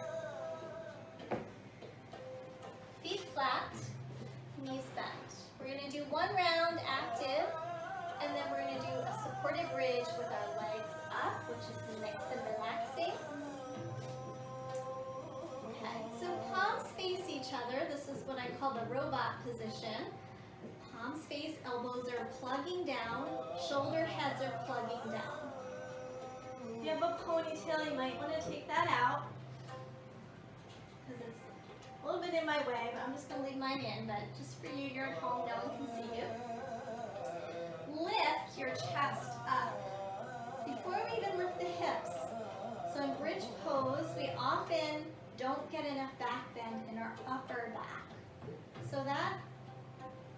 Feet flat, knees bent. We're going to do one round active, and then we're going to do a supported bridge with our legs up, which is nice and relaxing. Okay, so palms face each other. This is what I call the robot position. Palms face, elbows are plugging down, shoulder heads are plugging down. If you have a ponytail, you might want to take that out because it's a little bit in my way, but I'm just going to leave mine in. But just for you, you're at home, no one can see you. Lift your chest up before we even lift the hips. So in bridge pose, we often don't get enough back bend in our upper back. So that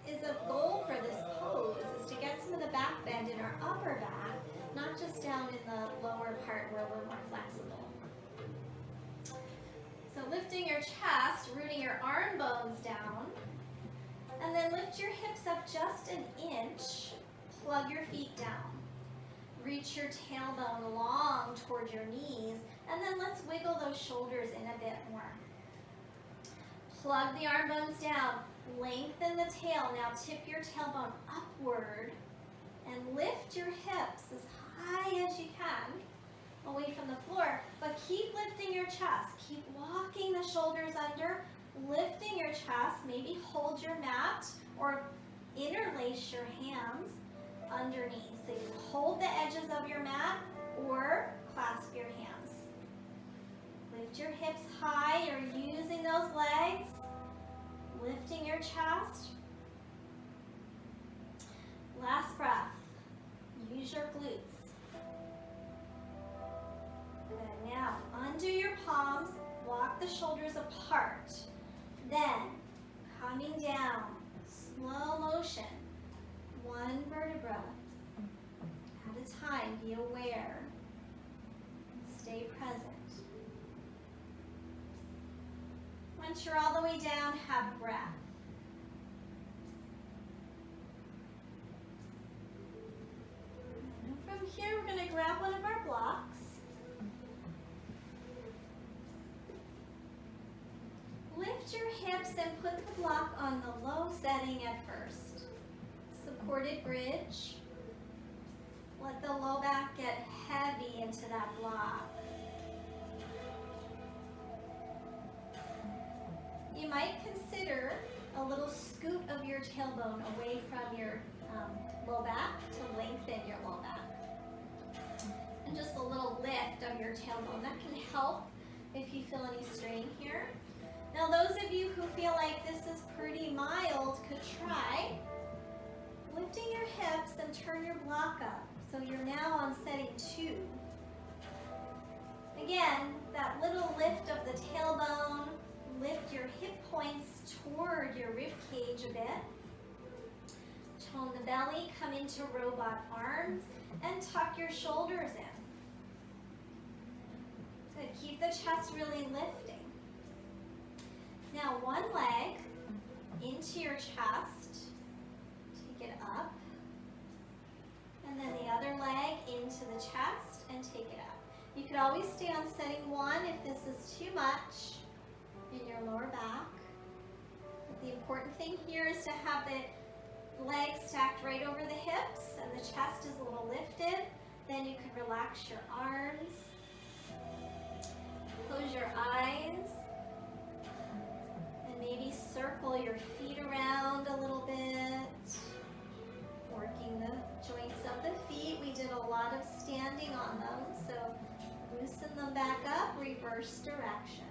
is a goal for this pose, is to get some of the back bend in our upper back, not just down in the lower part where we're more flexible. So lifting your chest, rooting your arm bones down, and then lift your hips up just an inch. Plug your feet down. Reach your tailbone long toward your knees, and then let's wiggle those shoulders in a bit more. Plug the arm bones down. Lengthen the tail. Now tip your tailbone upward and lift your hips as high as you can away from the floor, but keep lifting your chest. Keep walking the shoulders under, lifting your chest. Maybe hold your mat or interlace your hands underneath. So you hold the edges of your mat or clasp your hands. Lift your hips high. You're using those legs. Lifting your chest. Last breath. Use your glutes. Good. Now, undo your palms. Walk the shoulders apart. Then, coming down, slow motion. One vertebra at a time. Be aware. Stay present. Once you're all the way down, have breath. here, we're going to grab one of our blocks. Lift your hips and put the block on the low setting at first. Supported bridge. Let the low back get heavy into that block. You might consider a little scoot of your tailbone away from your low back to lengthen your low back. And just a little lift of your tailbone. That can help if you feel any strain here. Now those of you who feel like this is pretty mild could try lifting your hips and turn your block up. So you're now on setting 2. Again, that little lift of the tailbone, lift your hip points toward your rib cage a bit. Tone the belly, come into robot arms, and tuck your shoulders in. Good, keep the chest really lifting. Now one leg into your chest, take it up. And then the other leg into the chest and take it up. You could always stay on setting 1 if this is too much in your lower back. But the important thing here is to have the legs stacked right over the hips and the chest is a little lifted. Then you can relax your arms. Close your eyes. And maybe circle your feet around a little bit. Working the joints of the feet. We did a lot of standing on them, so loosen them back up, reverse direction.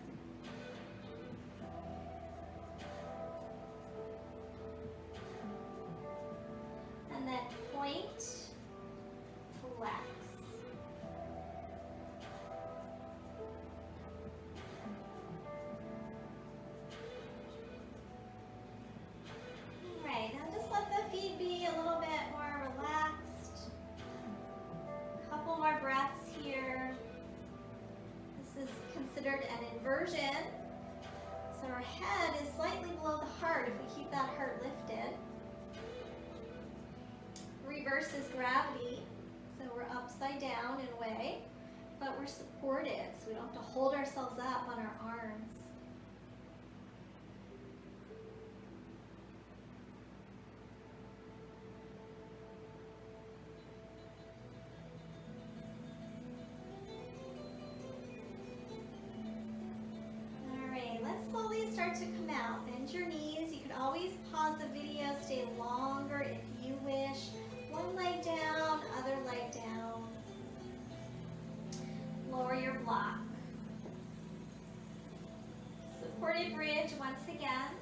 And then point, flex. Right, now just let the feet be a little bit more relaxed. A couple more breaths here. This is considered an inversion. So our head is slightly below the heart if we keep that heart lifted. Reverse is gravity, so we're upside down in a way, but we're supported, so we don't have to hold ourselves up on our arms. Start to come out. Bend your knees. You can always pause the video, stay longer if you wish. One leg down, other leg down. Lower your block. Supported bridge once again.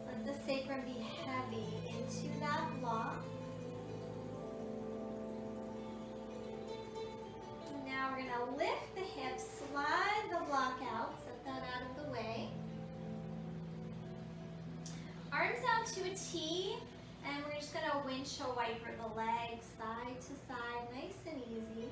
Let the sacrum be heavy into that block. Now we're going to lift the hips, slide the block out, set that out of the way. Arms out to a T, and we're just going to windshield wiper the legs side to side, nice and easy.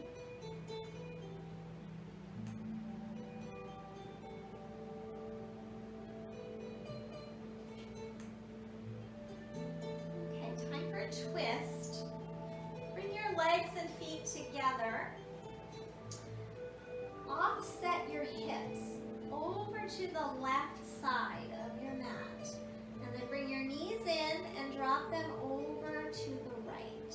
Okay, time for a twist. Bring your legs and feet together. Offset your hips over to the left side of your mat. And then bring your knees in and drop them over to the right.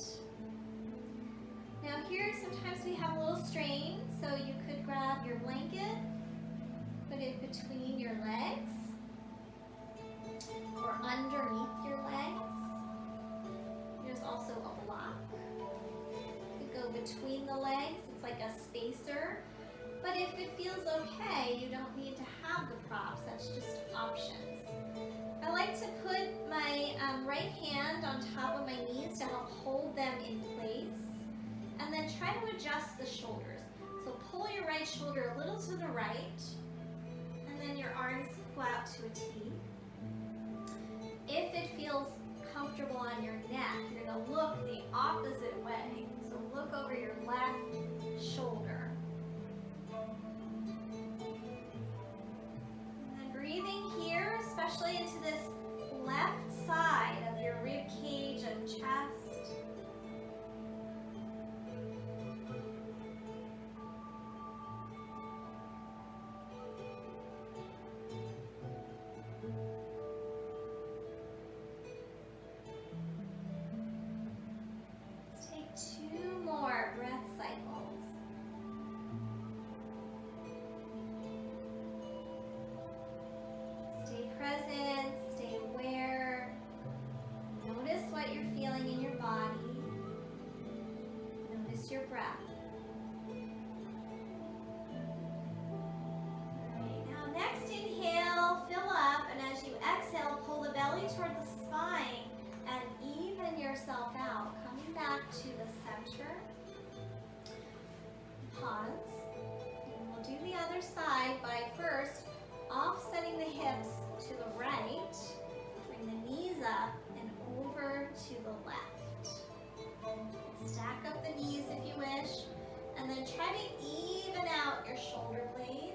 Now here, sometimes we have a little strain, so you could grab your blanket, put it between your legs, or underneath your legs. There's also a block. You could go between the legs, it's like a spacer. But if it feels okay, you don't need to have the props, that's just options. I like to put my right hand on top of my knees to help hold them in place, and then try to adjust the shoulders. So pull your right shoulder a little to the right, and then your arms go out to a T. If it feels comfortable on your neck, you're going to look the opposite way. So look over your left shoulder. Breathing here, especially into this left side of your rib cage and chest. other side by first offsetting the hips to the right. Bring the knees up and over to the left. Stack up the knees if you wish, and then try to even out your shoulder blades.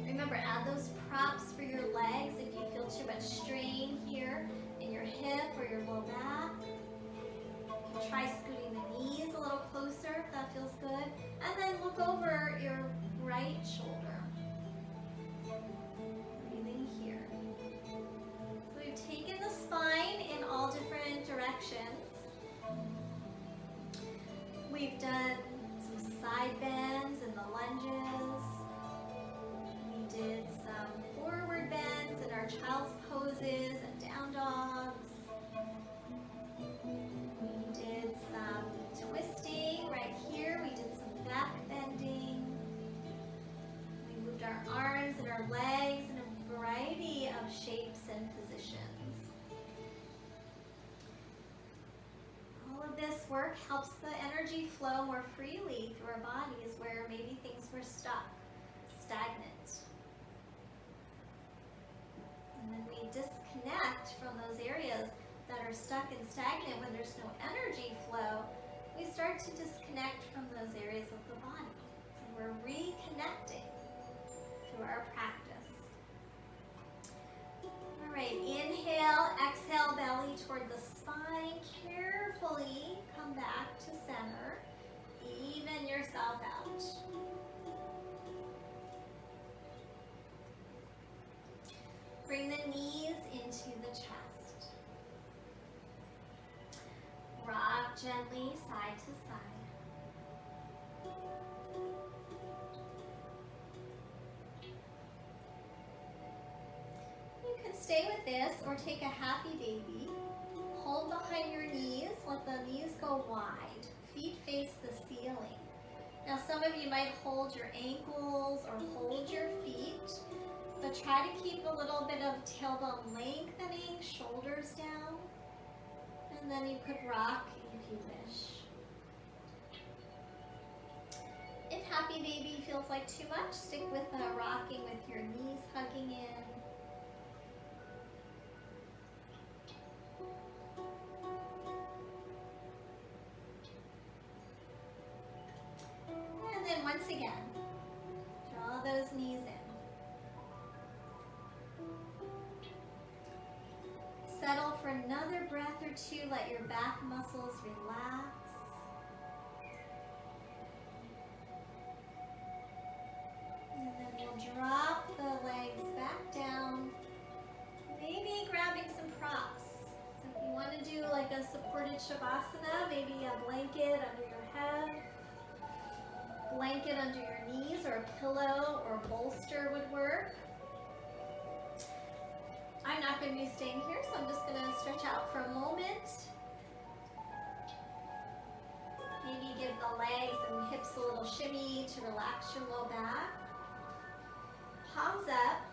Remember, add those props for your legs if you feel too much strain here in your hip or your low back. You can try scooting the knees a little closer if that feels good. And then look over your right shoulder. Breathing here. So we've taken the spine in all different directions. We've done some side bends and the lunges. We did some forward bends in our child's poses and down dogs. We did some twisting right here. We did some back bending. We moved our arms and our legs in a variety of shapes and positions. All of this work helps the energy flow more freely through our bodies where maybe things were stuck, stagnant. And then we disconnect from those areas that are stuck and stagnant when there's no energy flow. We start to disconnect from those areas of the body. So we're reconnecting through our practice. All right, inhale, exhale, belly toward the spine. Carefully come back to center. Even yourself out. Bring the knees into the chest. Rock gently side to side. You can stay with this or take a happy baby. Hold behind your knees, let the knees go wide. Feet face the ceiling. Now some of you might hold your ankles or hold your feet, but try to keep a little bit of tailbone lengthening, shoulders down. And then you could rock if you wish. If happy baby feels like too much, stick with rocking with your knees hugging in. And then once again, draw those knees in. Settle for another breath or two. Let your back muscles relax. And then we'll drop the legs back down. Maybe grabbing some props. So if you want to do like a supported Shavasana, maybe a blanket under your head, blanket under your knees, or a pillow or bolster would work. I'm not going to be staying here, so I'm just going to stretch out for a moment. Maybe give the legs and hips a little shimmy to relax your low back. Palms up,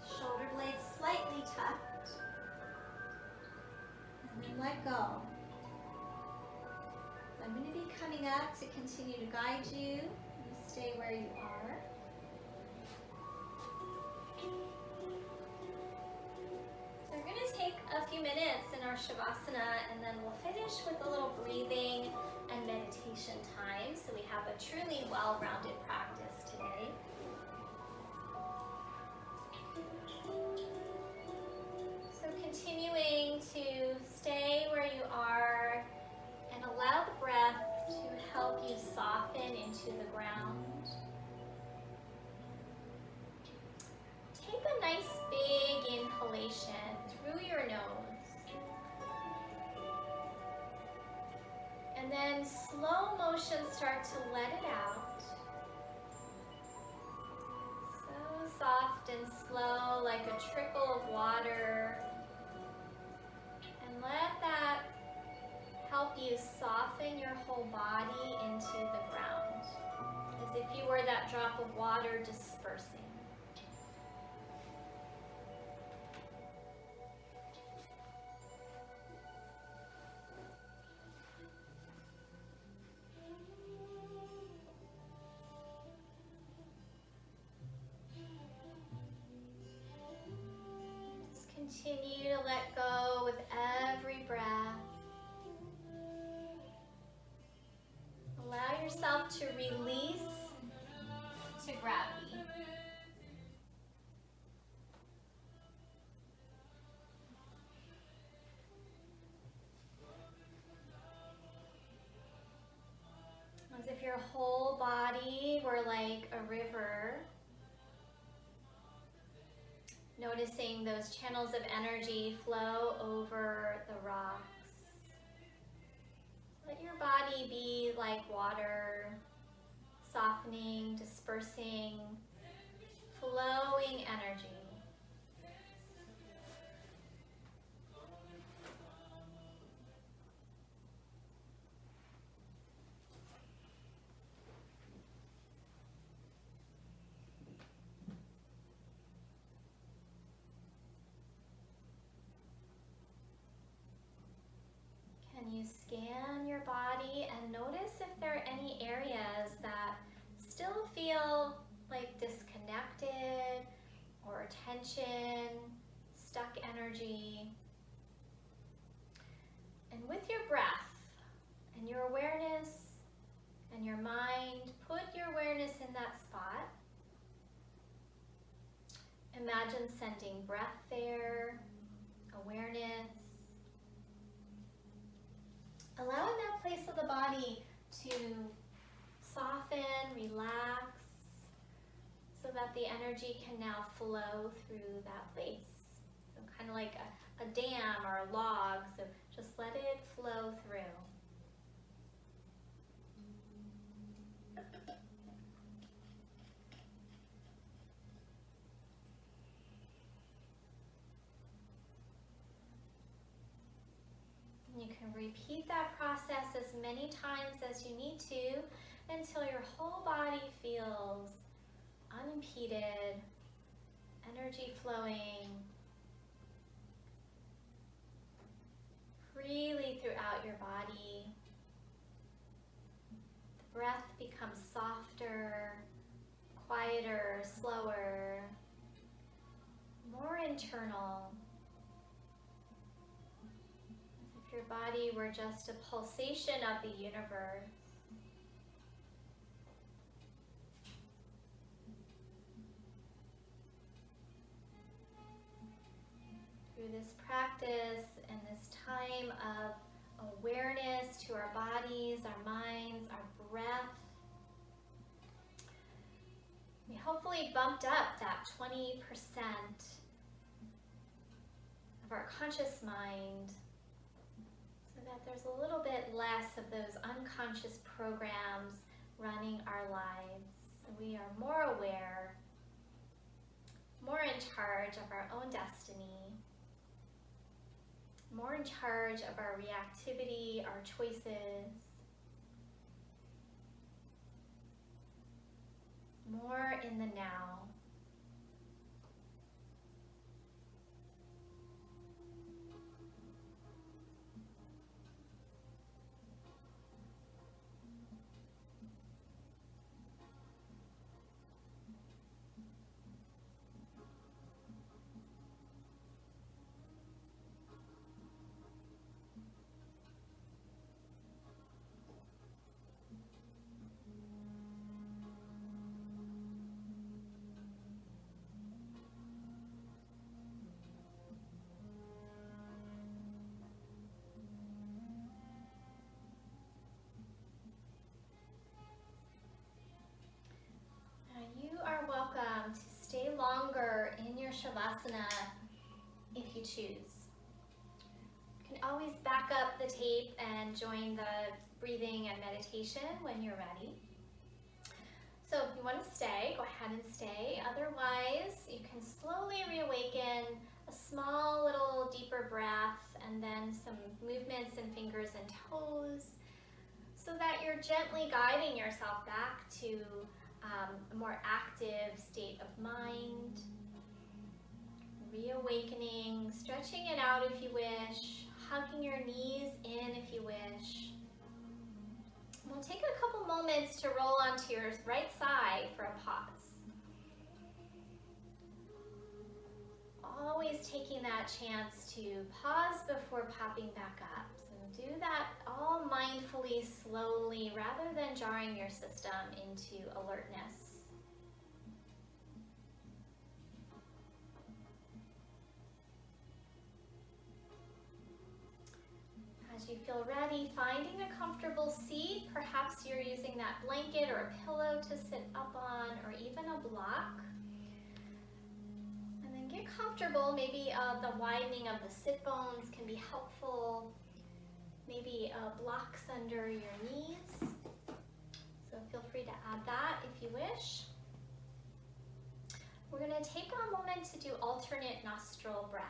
shoulder blades slightly tucked. And then let go. So I'm going to be coming up to continue to guide you. You stay where you are. So we're going to take a few minutes in our Shavasana, and then we'll finish with a little breathing and meditation time, so we have a truly well-rounded practice today. So continuing to stay where you are and allow the breath to help you soften into the ground. Take a nice big inhalation through your nose. And then slow motion start to let it out. So soft and slow, like a trickle of water. And let that help you soften your whole body into the ground, as if you were that drop of water dispersing. Continue to let go with every breath. Allow yourself to release to gravity. As if your whole body were like a river. Noticing those channels of energy flow over the rocks. Let your body be like water, softening, dispersing, flowing energy. Can you scan your body and notice if there are any areas that still feel like disconnected or tension, stuck energy? And with your breath and your awareness and your mind, put your awareness in that spot. Imagine sending breath there, awareness. Allowing that place of the body to soften, relax, so that the energy can now flow through that place. So kind of like a dam or a log, so just let it flow through. You can repeat that process as many times as you need to until your whole body feels unimpeded, energy flowing freely throughout your body. The breath becomes softer, quieter, slower, more internal. Your body were just a pulsation of the universe. Through this practice and this time of awareness to our bodies, our minds, our breath, we hopefully bumped up that 20% of our conscious mind, so that there's a little bit less of those unconscious programs running our lives. So we are more aware, more in charge of our own destiny, more in charge of our reactivity, our choices, more in the now. You are welcome to stay longer in your Shavasana if you choose. You can always back up the tape and join the breathing and meditation when you're ready. So if you want to stay, go ahead and stay. Otherwise, you can slowly reawaken, a small little deeper breath, and then some movements in fingers and toes, so that you're gently guiding yourself back to a more active state of mind. Reawakening, stretching it out if you wish, hugging your knees in if you wish. We'll take a couple moments to roll onto your right side for a pause. Always taking that chance to pause before popping back up. So do that all mindfully, slowly, rather than jarring your system into alertness. As you feel ready, finding a comfortable seat. Perhaps you're using that blanket or a pillow to sit up on, or even a block. And then get comfortable. Maybe the widening of the sit bones can be helpful. Maybe blocks under your knees. So feel free to add that if you wish. We're going to take a moment to do alternate nostril breath.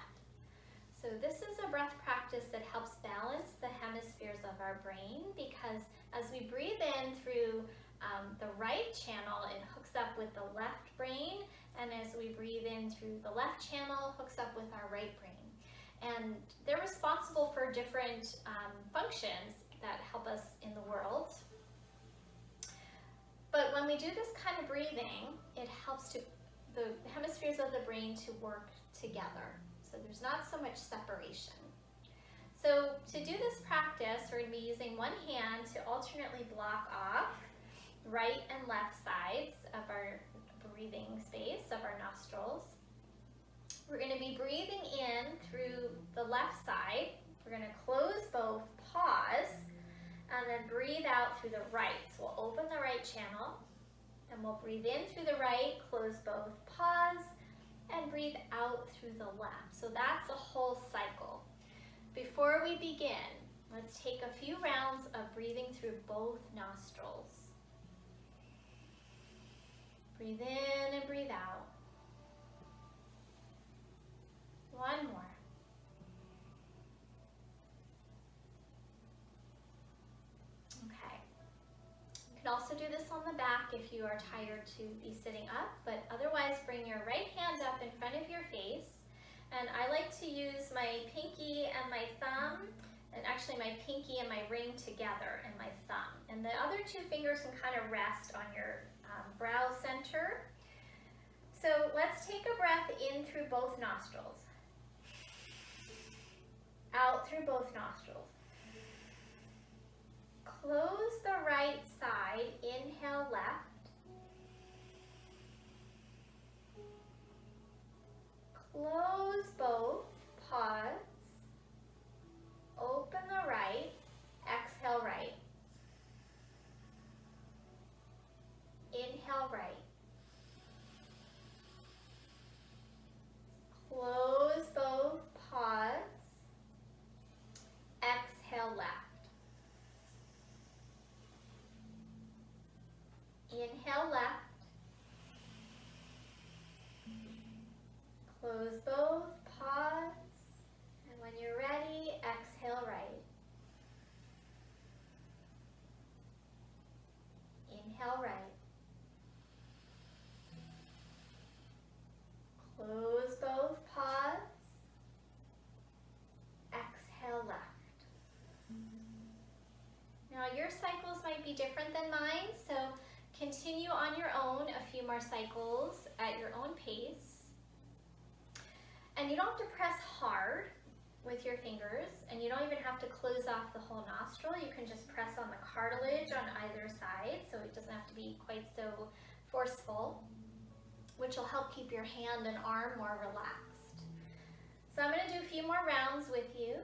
So this is a breath practice that helps balance the hemispheres of our brain, because as we breathe in through the right channel, it hooks up with the left brain, and as we breathe in through the left channel, hooks up with our right brain. And they're responsible for different functions that help us in the world. But when we do this kind of breathing, it helps the hemispheres of the brain to work together. So there's not so much separation. So to do this practice, we're going to be using one hand to alternately block off right and left sides of our breathing space, of our nostrils. We're going to be breathing in through the left side. We're going to close both, pause, and then breathe out through the right. So we'll open the right channel, and we'll breathe in through the right, close both, pause, and breathe out through the left. So that's a whole cycle. Before we begin, let's take a few rounds of breathing through both nostrils. Breathe in and breathe out. One more. Okay. You can also do this on the back if you are tired to be sitting up, but otherwise bring your right hand up in front of your face. And I like to use my pinky and my thumb, and actually my pinky and my ring together and my thumb. And the other two fingers can kind of rest on your brow center. So let's take a breath in through both nostrils. Out through both nostrils. Close the right side, inhale left. Close both, pause. Open the right, exhale right. Inhale right. Close both, pause. Exhale left. Inhale left. Close both, pause. And when you're ready, exhale right. Inhale right. Close both, pause. Exhale left. Now your cycles might be different than mine, so continue on your own a few more cycles at your own pace. And you don't have to press hard with your fingers, and you don't even have to close off the whole nostril. You can just press on the cartilage on either side, so it doesn't have to be quite so forceful, which will help keep your hand and arm more relaxed. So I'm going to do a few more rounds with you.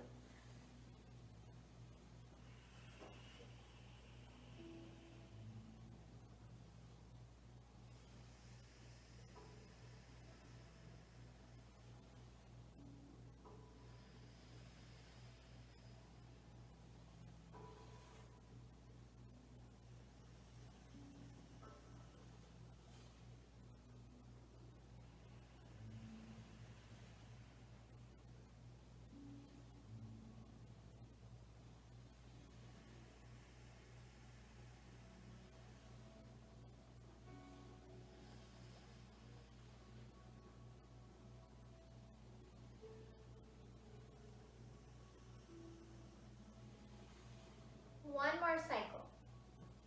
One more cycle.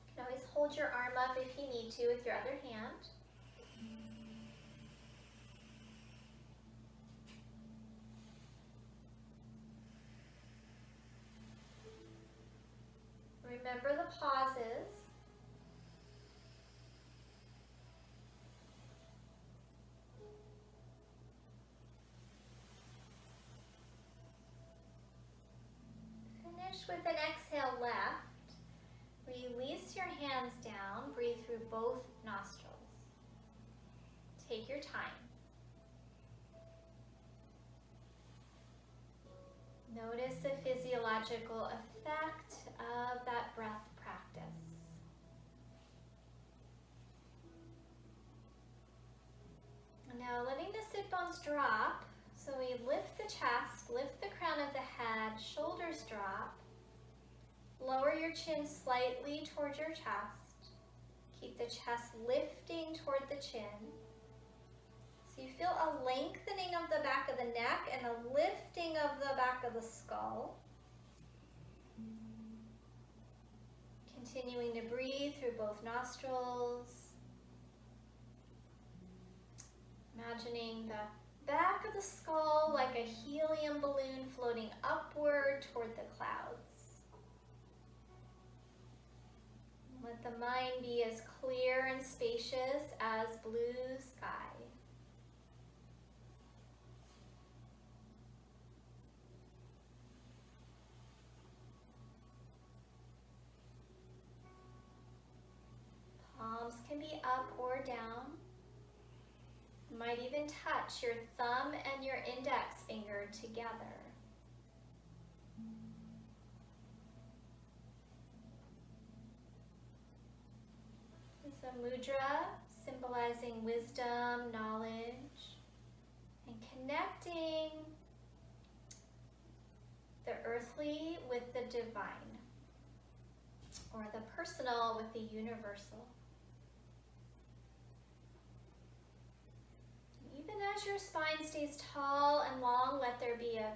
You can always hold your arm up if you need to with your other hand. Remember the pauses. Finish with an exhale left. Release your hands down. Breathe through both nostrils. Take your time. Notice the physiological effect of that breath practice. Now letting the sit bones drop. So we lift the chest, lift the crown of the head, shoulders drop. Lower your chin slightly towards your chest. Keep the chest lifting toward the chin. So you feel a lengthening of the back of the neck and a lifting of the back of the skull. Continuing to breathe through both nostrils. Imagining the back of the skull like a helium balloon floating upward toward the clouds. Let the mind be as clear and spacious as blue sky. Palms can be up or down. You might even touch your thumb and your index finger together. It's a mudra symbolizing wisdom, knowledge, and connecting the earthly with the divine, or the personal with the universal. Even as your spine stays tall and long, let there be a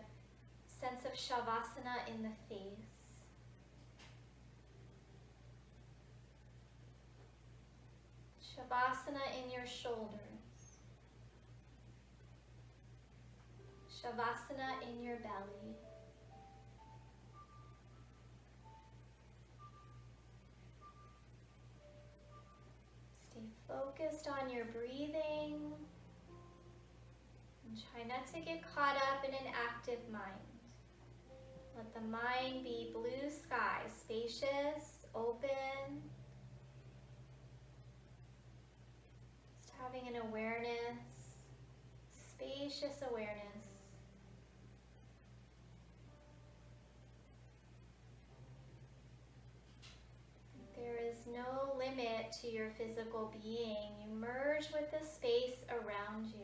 sense of Shavasana in the face. Shavasana in your shoulders. Shavasana in your belly. Stay focused on your breathing. And try not to get caught up in an active mind. Let the mind be blue sky, spacious, open. Just having an awareness, spacious awareness. There is no limit to your physical being. You merge with the space around you.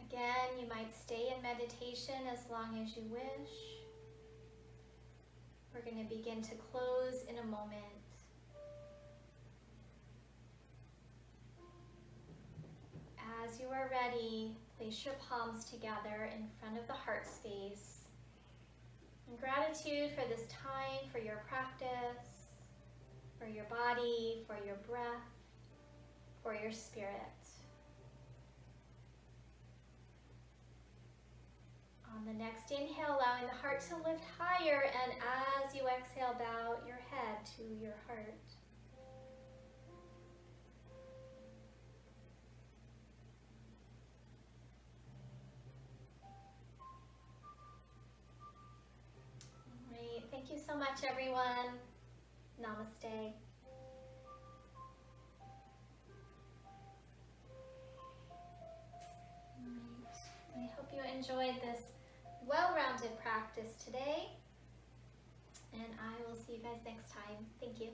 Again, you might stay in meditation as long as you wish. We're going to begin to close in a moment. As you are ready, place your palms together in front of the heart space. In gratitude for this time, for your practice, for your body, for your breath, for your spirit. On the next inhale, allowing the heart to lift higher, and as you exhale, bow your head to your heart. All right, thank you so much, everyone. Namaste. All right, I hope you enjoyed this well-rounded practice today, and I will see you guys next time. Thank you.